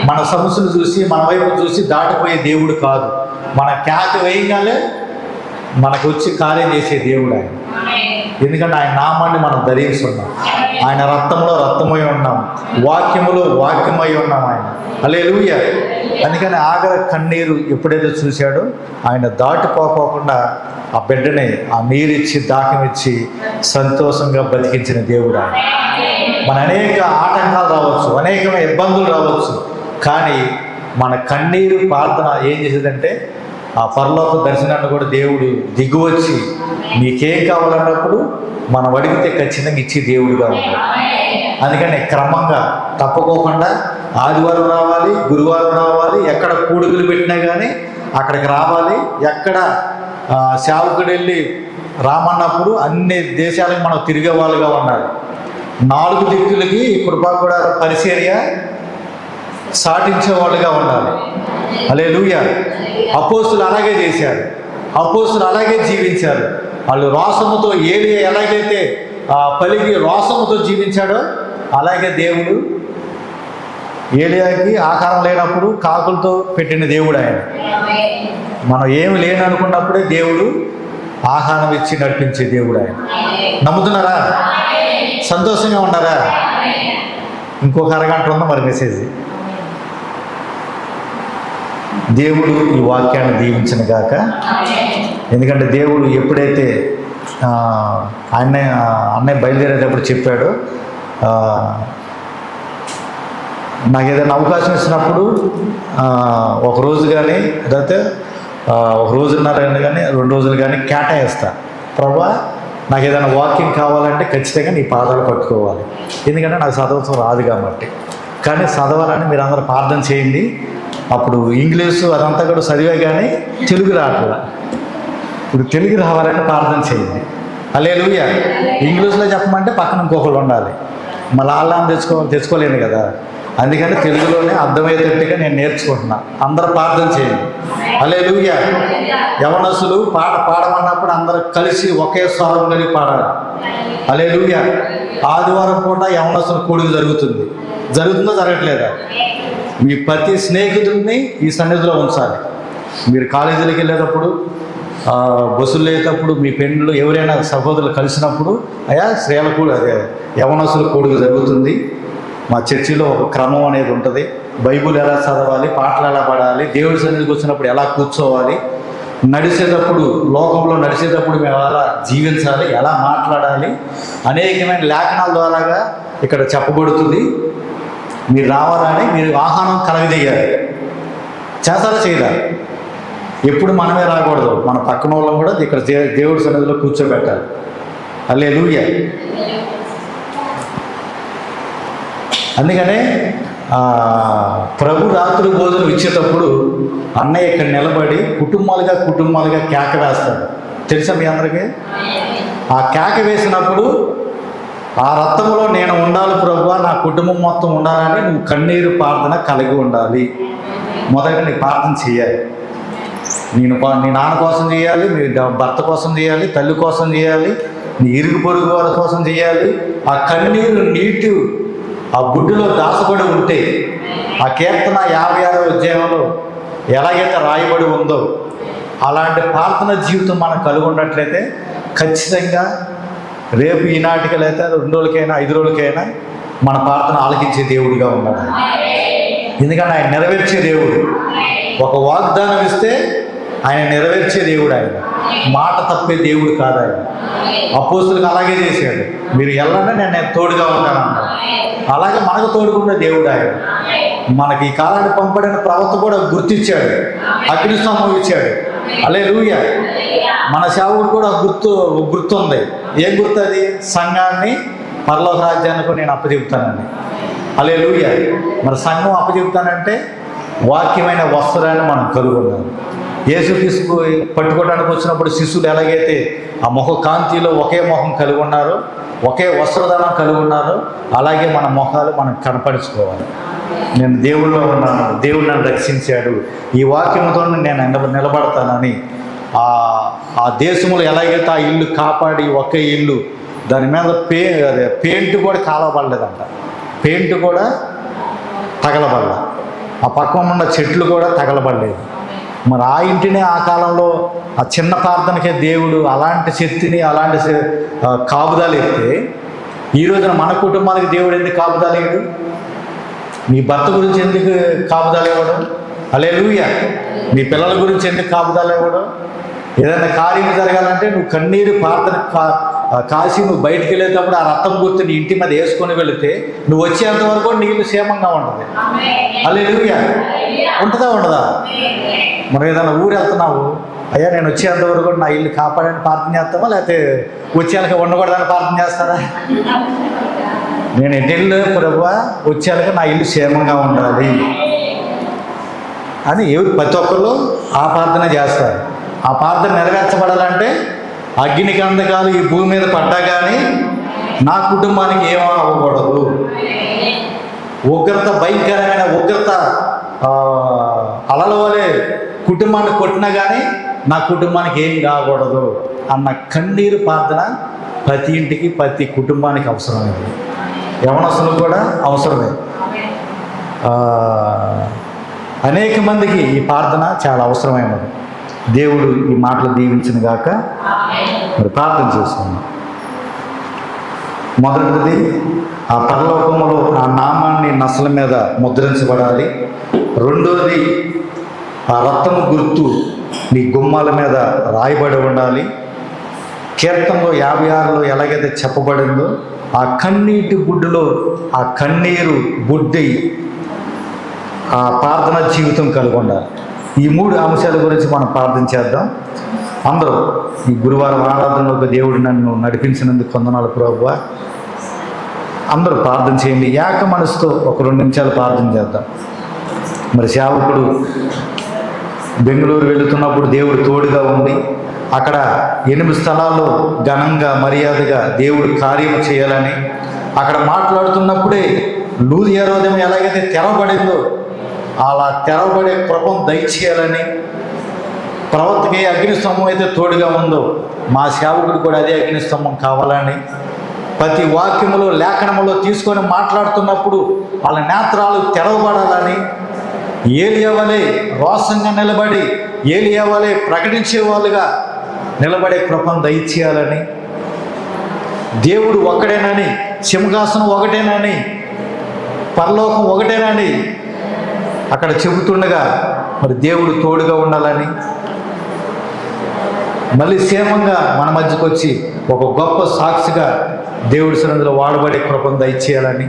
మన సమస్యలు చూసి మన వైపు చూసి దాటిపోయే దేవుడు కాదు. మన కేక వేయగానే మనకు వచ్చి కార్యం చేసే దేవుడు ఆయన. ఎందుకంటే ఆయన నామాన్ని మనం ధరించున్నాం, ఆయన రక్తంలో రక్తమై ఉన్నాం, వాక్యములో వాక్యమై ఉన్నాం ఆయన. హల్లెలూయా. అందుకని ఆగర కన్నీరు ఎప్పుడైతే చూశాడో ఆయన దాటిపోకుండా ఆ బిడ్డని ఆ నీరిచ్చి దాహం ఇచ్చి సంతోషంగా బతికించిన దేవుడు ఆయన. మన అనేక ఆటంకాలు రావచ్చు, అనేకమైన ఇబ్బందులు రావచ్చు, కానీ మన కన్నీరు ప్రార్థన ఏం చేసేదంటే ఆ పరలోక దర్శనాన్ని కూడా దేవుడు దిగువచ్చి నీకేం కావాలన్నప్పుడు మనం అడిగితే ఖచ్చితంగా ఇచ్చి దేవుడుగా ఉంటాడు. అందుకని క్రమంగా తప్పుకోకుండా ఆదివారం రావాలి, గురువారం రావాలి, ఎక్కడ కూడుకులు పెట్టినా కానీ అక్కడికి రావాలి. ఎక్కడ సేవకుడు వెళ్ళి రామన్నప్పుడు అన్ని దేశాలకు మనం తిరిగే వాళ్ళుగా ఉండాలి. 4 దిక్కులకి కృపా కూడా పరిచర్య సాటించే వాళ్ళుగా ఉండాలి. హల్లెలూయా. అపోస్తులు అలాగే చేశారు, అపోస్తులు అలాగే జీవించారు. వాళ్ళు రోషముతో ఏలియా ఎలాగైతే పలికి రోషముతో జీవించాడో అలాగే దేవుడు ఏలియాకి ఆహారం లేనప్పుడు కాకులతో పెట్టిన దేవుడు ఆయన. మనం ఏమి లేని అనుకున్నప్పుడే దేవుడు ఆహారం ఇచ్చి నడిపించే దేవుడు ఆయన. నమ్ముతున్నారా? సంతోషంగా ఉన్నారా? ఇంకొక అరగంట ఉందా మరి మెసేజ్. దేవుడు ఈ వాక్యాన్ని దీవించిన గాక. ఎందుకంటే దేవుడు ఎప్పుడైతే అన్నయ్య బయలుదేరేటప్పుడు చెప్పాడో, నాకు ఏదైనా అవకాశం ఇచ్చినప్పుడు ఒక రోజు కానీ లేకపోతే ఒక రోజున్నర కానీ 2 రోజులు కానీ కేటాయిస్తా. ప్రభా, నాకు ఏదైనా వాకింగ్ కావాలంటే ఖచ్చితంగా నీ పాదాలు పట్టుకోవాలి. ఎందుకంటే నాకు చదవటం రాదు కాబట్టి. కానీ చదవాలని మీరు అందరూ ప్రార్థన చేయండి. అప్పుడు ఇంగ్లీషు అదంతా కూడా చదివే కానీ తెలుగు రావట్లా. ఇప్పుడు తెలుగు రావాలని ప్రార్థన చేయండి. హల్లెలూయా. ఇంగ్లీష్లో చెప్పమంటే పక్కన ఇంకొకళ్ళు ఉండాలి. మళ్ళీ వాళ్ళని తెచ్చుకోలేను కదా. అందుకని తెలుగులోనే అర్థమయ్యేటట్టుగా నేను నేర్చుకుంటున్నా. అందరూ ప్రార్థన చేయండి. హల్లెలూయా. యవనస్తులు పాట పాడమన్నప్పుడు అందరూ కలిసి ఒకే స్వరం కలిగి పాడాలి. హల్లెలూయా. ఆదివారం పూట యవనస్తుల కూడిక జరుగుతుందో జరగట్లేదా? మీ ప్రతి స్నేహితుడిని ఈ సన్నిధిలో ఉంచాలి. మీరు కాలేజీలకు వెళ్ళేటప్పుడు, బస్సులు వెళ్ళేటప్పుడు, మీ పెండ్లు ఎవరైనా సహోదరులు కలిసినప్పుడు, అయ్యా స్త్రీల కూడా అదే యవనస్తుల కూడిక జరుగుతుంది. మా చర్చిలో ఒక క్రమం అనేది ఉంటుంది. బైబుల్ ఎలా చదవాలి, పాటలు ఎలా పాడాలి, దేవుడి సన్నిధికి వచ్చినప్పుడు ఎలా కూర్చోవాలి, నడిచేటప్పుడు లోకంలో నడిచేటప్పుడు మేము ఎలా జీవించాలి, ఎలా మాట్లాడాలి, అనేకమైన లేఖనాల ద్వారాగా ఇక్కడ చెప్పబడుతుంది. మీరు రావాలని మీరు ఆహ్వానం కలగజేయాలి. చేస్తారా చేయరా? ఎప్పుడు మనమే రాకూడదు, మన పక్కన వాళ్ళం కూడా ఇక్కడ దేవుడి సన్నిధిలో కూర్చోబెట్టాలి. హల్లెలూయా. అందుకనే ప్రభు రాత్రి భోజనం ఇచ్చేటప్పుడు అన్నయ్య ఇక్కడ నిలబడి కుటుంబాలుగా కేక వేస్తాడు. తెలుసా మీ అందరికీ? ఆ కేక వేసినప్పుడు ఆ రక్తంలో నేను ఉండాలి ప్రభువా, నా కుటుంబం మొత్తం ఉండాలని నువ్వు కన్నీరు ప్రార్థన కలిగి ఉండాలి. మొదట నీ ప్రార్థన చేయాలి. నీ నాన్న కోసం చేయాలి, మీ భర్త కోసం చేయాలి, తల్లి కోసం చేయాలి, నీ ఇరుగు పొరుగు వారి కోసం చేయాలి. ఆ కన్నీరు నీటి ఆ గుడ్డులో దాచబడి ఉంటే, ఆ కీర్తన 56వ అధ్యాయంలో ఎలాగైతే రాయబడి ఉందో అలాంటి ప్రార్థన జీవితం మనం కలిగి ఉన్నట్లయితే ఖచ్చితంగా రేపు ఈనాటికి లేదా 2 రోజులకైనా 5 రోజులకైనా మన ప్రార్థన ఆలకించే దేవుడిగా ఉన్నాడు. ఎందుకంటే ఆయన నెరవేర్చే దేవుడు. ఒక వాగ్దానం ఇస్తే ఆయన నెరవేర్చే దేవుడు. ఆయన మాట తప్పే దేవుడు కాదు. ఆయన అపోస్తులకు అలాగే చేశాడు. మీరు వెళ్ళండి, నేను తోడుగా ఉంటానన్నాడు. అలాగే మనకు తోడుకున్న దేవుడు ఆయన. మనకి ఈ కాలాన్ని పంపడిన ప్రవక్త కూడా గుర్తిచ్చాడు, అగ్నిస్తంభం ఇచ్చాడు. హల్లెలూయా. మన సేవకుడు కూడా గుర్తు ఉంది. ఏం గుర్తు అది? సంఘాన్ని పరలోక రాజ్యానికి నేను అప్పచెబుతానండి. హల్లెలూయా. మరి సంఘం అప్పచెబుతానంటే వాక్యమైన వస్త్రాన్ని మనం కలుగున్నాం. యేసు తీసుకు పట్టుకోవడానికి వచ్చినప్పుడు శిష్యులు ఎలాగైతే ఆ ముఖ కాంతిలో ఒకే ముఖం కలిగి ఉన్నారో, ఒకే వస్త్రధారం కలిగి ఉన్నారో, అలాగే మన ముఖాలు మనం కనపరుచుకోవాలి. నేను దేవుళ్ళో ఉన్నాను, దేవుడు నన్ను రక్షించాడు, ఈ వాక్యంతో నేను నిలబడతానని ఆ దేశంలో ఎలాగైతే ఆ ఇల్లు కాపాడి, ఒకే ఇల్లు దాని మీద పెయింట్ కూడా కాలబడలేదంట. పెయింట్ కూడా తగలబడలే. ఆ పక్కన ఉన్న చెట్లు కూడా తగలబడలేదు. మరి ఆ ఇంటిని ఆ కాలంలో ఆ చిన్న ప్రార్థనకే దేవుడు అలాంటి శక్తిని, అలాంటి కాపుదాలు ఎత్తే, ఈ రోజున మన కుటుంబానికి దేవుడు ఎందుకు కాపుదాలు ఇవ్వడు? మీ భర్త గురించి ఎందుకు కాపుదాలు ఇవ్వడం? హల్లెలూయా. మీ పిల్లల గురించి ఎందుకు కాపుదాలు ఇవ్వడం? ఏదైనా కార్యం జరగాలంటే నువ్వు కన్నీరు ప్రార్థన కాసి నువ్వు బయటికి వెళ్ళేటప్పుడు ఆ రక్తం గుర్తు నీ ఇంటి మీద వేసుకొని వెళితే నువ్వు వచ్చేంత వరకు నీళ్ళు క్షేమంగా ఉంటుంది. హల్లెలూయా. ఉంటుందా ఉండదా? మనం ఏదైనా ఊరు వెళ్తున్నావు, అయ్యా నేను వచ్చేంత వరకు నా ఇల్లు కాపాడని ప్రార్థన చేస్తామా, లేకపోతే వచ్చేళ్ళకి ఉండకూడదని ప్రార్థన చేస్తారా? నేను ఎన్నెళ్ళు ప్రభువా వచ్చేళ్ళకి నా ఇల్లు క్షేమంగా ఉండాలి అని ప్రతి ఒక్కరు ఆ ప్రార్థన చేస్తారు. ఆ ప్రార్థన నెరవేర్చబడాలంటే అగ్నికి అందకాలు ఈ భూమి మీద పడ్డా కానీ నా కుటుంబానికి ఏమో అవ్వకూడదు. ఉగ్రత, భయంకరమైన ఉగ్రత అలల వలె కుటుంబాన్ని కొట్టినా కానీ నా కుటుంబానికి ఏం కాకూడదు అన్న కన్నీరు ప్రార్థన ప్రతి ఇంటికి ప్రతి కుటుంబానికి అవసరమైంది. యవనస్తులకు కూడా అవసరమే. అనేక మందికి ఈ ప్రార్థన చాలా అవసరమైనది. దేవుడు ఈ మాటలు దీవించిన గాక. మరి ప్రార్థన చేసుకున్నాం. మొదటిది, ఆ పరలోకములో ఆ నామాన్ని నసల మీద ముద్రించబడాలి. రెండోది, ఆ రక్తము గుర్తు నీ గుమ్మాల మీద రాయబడి ఉండాలి. కీర్తనలో 56లో ఎలాగైతే చెప్పబడిందో ఆ కన్నీటి గుడ్డులో ఆ కన్నీరు బుడ్డి ఆ ప్రార్థన జీవితం కలిగి ఉండాలి. ఈ 3 అంశాల గురించి మనం ప్రార్థన చేద్దాం. అందరూ ఈ గురువారం ఆరాధనలోకి దేవుడు నన్ను నడిపించినందుకు వందనాలు ప్రభువా. అందరూ ప్రార్థన చేయండి. ఏక మనసుతో ఒక 2 నిమిషాలు ప్రార్థన చేద్దాం. మరి సేవకుడు బెంగళూరు వెళుతున్నప్పుడు దేవుడు తోడుగా ఉండి అక్కడ 8 స్థలాల్లో ఘనంగా మర్యాదగా దేవుడు కార్యం చేయాలని అక్కడ మాట్లాడుతున్నప్పుడే లూదియా హృదయం ఎలాగైతే తెరవబడిందో అలా తెరవబడే కృపను దయచేయాలని, ప్రవక్తకి అగ్నిస్తంభం అయితే తోడుగా ఉందో మా సేవకుడు కూడా అదే అగ్నిస్తంభం కావాలని, ప్రతి వాక్యములో లేఖనములో తీసుకొని మాట్లాడుతున్నప్పుడు వాళ్ళ నేత్రాలు తెరవబడాలని, ఏలియా వలె రోషంగా నిలబడి ఏలియా వలె ప్రకటించే వాళ్ళుగా నిలబడే కృపను దయచేయాలని, దేవుడు ఒక్కడేనని, సింహాసనం ఒకటేనని, పరలోకం ఒకటేనని అక్కడ చెబుతుండగా మరి దేవుడు తోడుగా ఉండాలని, మళ్ళీ క్షేమంగా మన మధ్యకు వచ్చి ఒక గొప్ప సాక్షిగా దేవుడి సన్నిధిలో వాడబడే కృపను దయచేయాలని,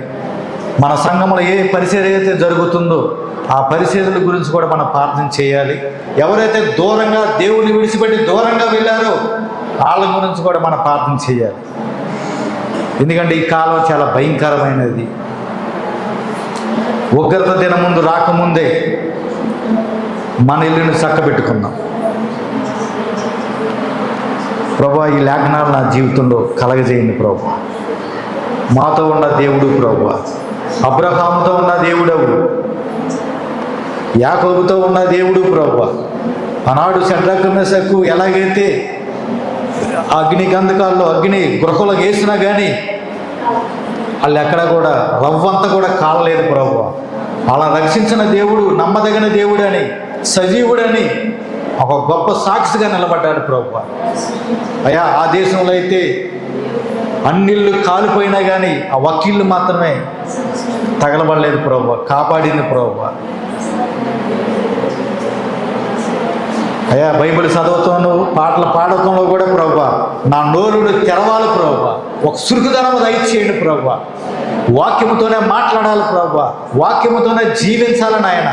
మన సంఘంలో ఏ పరిచర్య అయితే జరుగుతుందో ఆ పరిచర్యల గురించి కూడా మనం ప్రార్థన చేయాలి. ఎవరైతే దూరంగా దేవుడిని విడిచిపెట్టి దూరంగా వెళ్ళారో వాళ్ళ గురించి కూడా మనం ప్రార్థన చేయాలి. ఎందుకంటే ఈ కాలం చాలా భయంకరమైనది. ఉగ్రత దినం ముందు రాకముందే మన ఇల్లుని చక్కబెట్టుకుందాం. ప్రభా, ఈ లేఖనాలు నా జీవితంలో కలగజేయండి ప్రభా. మాతో ఉన్న దేవుడు ప్రభా, అబ్రహాముతో ఉన్న దేవుడవు, యాకోబుతో ఉన్న దేవుడు ప్రభా. ఆనాడు షడ్రక్ మెషకు ఎలాగైతే అగ్ని గంధకాల్లో అగ్ని గృహలో వేసినా కానీ వాళ్ళు ఎక్కడ కూడా రవ్వంతా కూడా కాలలేదు ప్రభా. అలా రక్షించిన దేవుడు నమ్మదగిన దేవుడని, సజీవుడని ఒక గొప్ప సాక్షిగా నిలబడ్డాడు ప్రభా. అయ్యా, ఆ దేశంలో అయితే అన్నిళ్ళు కాలిపోయినా కానీ ఆ వకీళ్ళు మాత్రమే తగలబడలేదు ప్రభా, కాపాడింది ప్రభా. అయ్యా, బైబిల్ చదువుతాను, పాటలు పాడటంలో కూడా ప్రభా నా నోరుడు తెరవాలి ప్రభా. ఒక సురుకుదనం దయచేయండి ప్రభా. వాక్యముతోనే మాట్లాడాలి ప్రభా, వాక్యముతోనే జీవించాలని ఆయన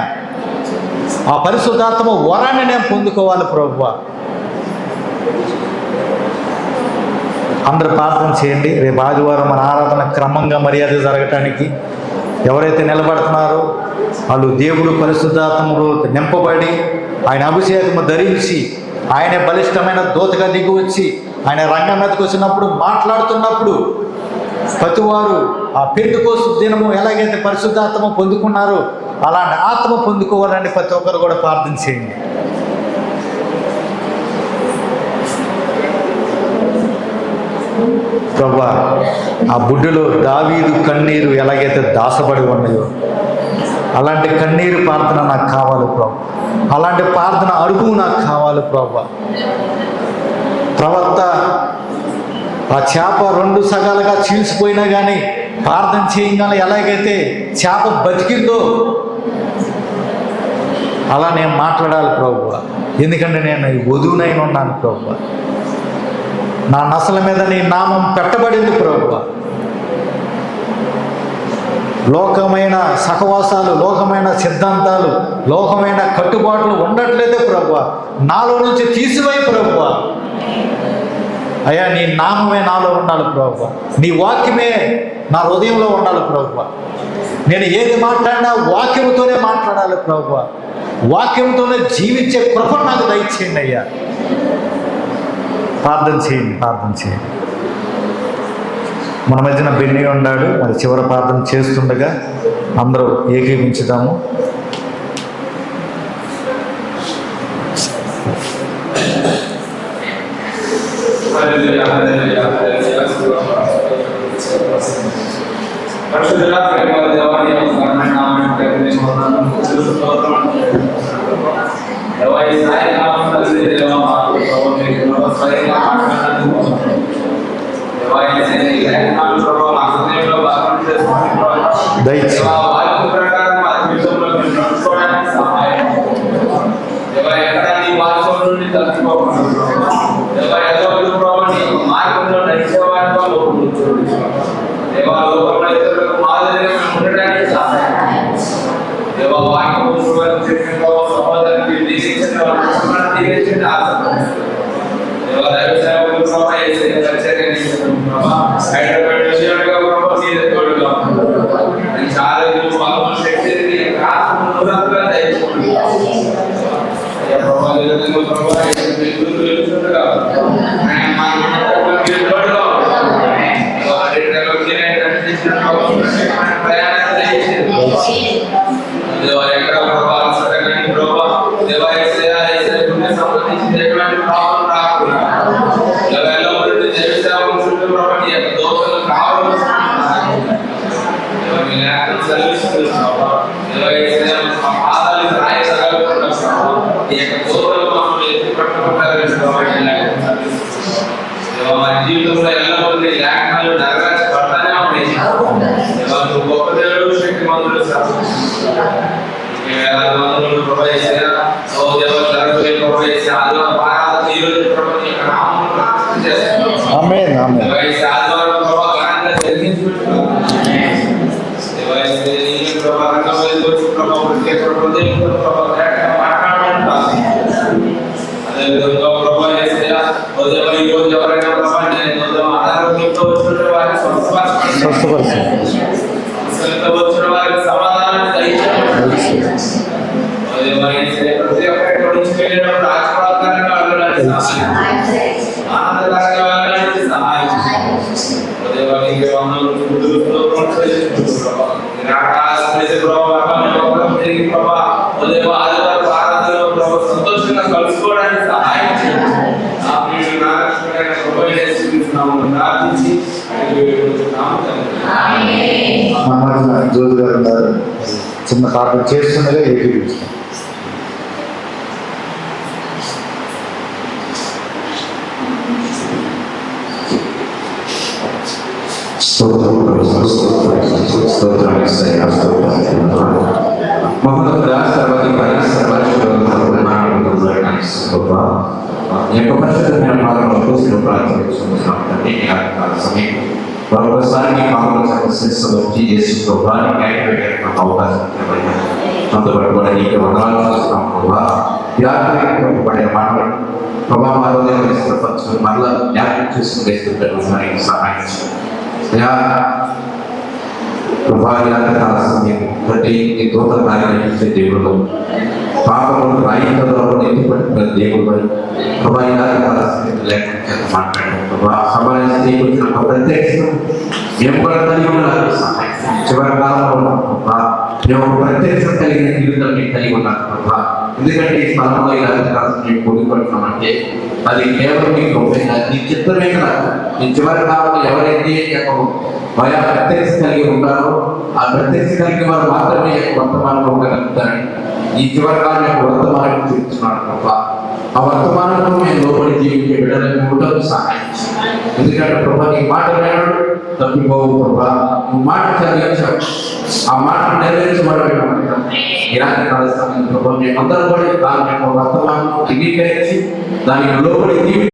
ఆ పరిశుద్ధాత్మ వరాన్ని నేను పొందుకోవాలి ప్రభా. అందరూ ప్రార్థన చేయండి. రేపు ఆదివారం మన ఆరాధన క్రమంగా మర్యాద జరగటానికి ఎవరైతే నిలబడుతున్నారో వాళ్ళు దేవుడు పరిశుద్ధాత్మలో నింపబడి ఆయన అభిషేకము ధరించి ఆయన బలిష్టమైన దూతగా దిగి వచ్చి ఆయన రంగం మీదకి వచ్చినప్పుడు మాట్లాడుతున్నప్పుడు ప్రతివారు ఆ పెంతెకోస్తు దినము ఎలాగైతే పరిశుద్ధాత్మ పొందుకున్నారో అలాంటి ఆత్మ పొందుకోవాలని ప్రతి ఒక్కరు కూడా ప్రార్థన చేయండి. ప్రభా, ఆ బుడ్డులో దావీదు కన్నీరు ఎలాగైతే దాసపడి ఉన్నాయో అలాంటి కన్నీరు ప్రార్థన నాకు కావాలి ప్రభా. అలాంటి ప్రార్థన అరుగు నాకు కావాలి ప్రభా. ప్రవక్త ఆ చేప 2 సగాలుగా చీల్చిపోయినా కానీ ప్రార్థన చేయగానే ఎలాగైతే చేప బతికిందో అలా నేను మాట్లాడాలి ప్రభువా. ఎందుకంటే నేను వధువునైనా ఉన్నాను ప్రభువా. నా నసల మీద నీ నామం పెట్టబడింది ప్రభువా. లోకమైన సహవాసాలు, లోకమైన సిద్ధాంతాలు, లోకమైన కట్టుబాట్లు ఉండట్లేదే ప్రభువా. నాలో నుంచి తీసివేయి ప్రభువా. అయ్యా, నీ నామమే నాలో ఉండాలి ప్రభువా. నీ వాక్యమే నా హృదయంలో ఉండాలి ప్రభువా. నేను ఏది మాట్లాడినా వాక్యముతోనే మాట్లాడాలి ప్రభువా. వాక్యంతోనే జీవించే కృప నాకు దయచేయండి అయ్యా. ప్రార్థన చేయండి, ప్రార్థన చేయండి. మన మధ్యన బెన్ని ఉన్నాడు. మరి చివరి ప్రార్థన చేస్తుండగా అందరూ ఏకీభించుదాము. పరిశుద్ధుల ప్రేమ దేవాన్ని నామాన్ని ప్రకటించుకున్నాను. దేవా ఈ సాయి నామమున దేవా మాకు ప్రభు మీకు స్వయంగా మాట్లాడినందుకు దేవా ఈ లేఖనాలు ప్రభు మా హృదయంలో భాగం చేసుకోండి ప్రభు. దేవా వాక్య ప్రకారం మా జీవితంలో మేము నడుచుకోవడానికి సహాయం దేవా ఎక్కడ నీ వాక్యం నుండి తప్పిపోకుండా దేవా ఏదో ప్రభు నీ మార్గంలో నడిచేవారిగా దేవా లోకంలో ఇతరులకు మాదిరిగా ఉండడానికి సహాయం దేవా వాక్యం చెప్పిన సమాధానాన్ని దీవించిన వాళ్ళని దీవించండి ఆశపడండి దేవా దైవ సేవకులు ప్రభు యేసయ్య పరిచర్యని ప్రభు హైదరాబాద్ విషయాలుగా ప్రభు మీరే తోడుగా ఈ చాలా పాల్గొన్న శక్తిని ఆత్మనురాగా దయచేయండి ప్రభు నిరంతరం ప్రభు యేసు వెలుచుండగా ఆయన మానవులకు మీరు తోడుగా జీవితంలో ఎల్లప్పుడూ లేఖనాలు నెరవేర్చబడతానే ఉన్నాయి. గొప్ప దేవుడు శక్తి మందులు ఆమేన్ ఆమేన్ సంతోషంగా కలుసుకోవడానికి సహాయం జోజు గారు ఉన్నారు. చిన్న పాటలు చేస్తుండగా ఏకీపించాం. మహోన్నతుడా సర్వాధికారి యొక్క పరిశుద్ధమైన పాలనలో ప్రార్థించుకుంటున్నాం. సమయం మరొకసారి మీ పాలన సమస్యలో వచ్చి చేసి ప్రభావాన్ని అవకాశం అంతవరకు కూడా నీకు వందనాలు చూస్తున్నాం. ప్రభావ వ్యాఖ్యాపడే మాటలు ప్రభావం ఆరోగ్యం మరలా జ్ఞాపకం చేసుకుని వేస్తుంటారు. సహాయం ప్రభావికాల సమయం బట్టి ఈ దూత కార్యనిచ్చే దేవుడు పాపములు రాయితలో ఎత్తిపట్టిన దేవుడు ప్రభావికాల సమయం లేకుండా మాట్లాడారు. ప్రభా సమాజం చేయవలసిన ప్రత్యక్షం మేము కూడా కలిగి ఉన్నారు. సహాయం చివరి కాలంలో మేము ప్రత్యక్షం కలిగిన జీవితం మీకు కలిగి ఉన్నారు ప్రభా. ఎందుకంటే ఈ స్థలంలో ఇలా మేము కూడిపడుతున్నామంటే అది కేవలం మీకు నీ చిత్రమే కదా. ఈ చివరి కాలంలో ఎవరైతే భయా ప్రత్యక్ష కలిగి ఉంటారో ఆ ప్రత్యక్ష కలిగి వారు మాత్రమే వర్తమానంలో ఉండగలుగుతారని ఈ చివరి కాలం యొక్క వర్తమానం చూస్తున్నాడు ప్రభా. ఆ వర్తమానంలో మేము లోపలి జీవించే బిడ్డలకు ఉండదు సహాయం. ఎందుకంటే ప్రభా నీ మాట వినడు తప్పిపోవు ప్రభా. నువ్వు మాట చదివించావు, ఆ మాట నెరవేర్చబడడం ఇలాంటి కాల సమయం ప్రభా మేమందరం కూడా దాని యొక్క వర్తమానం అంగీకరించి దానికి లోపలి జీవి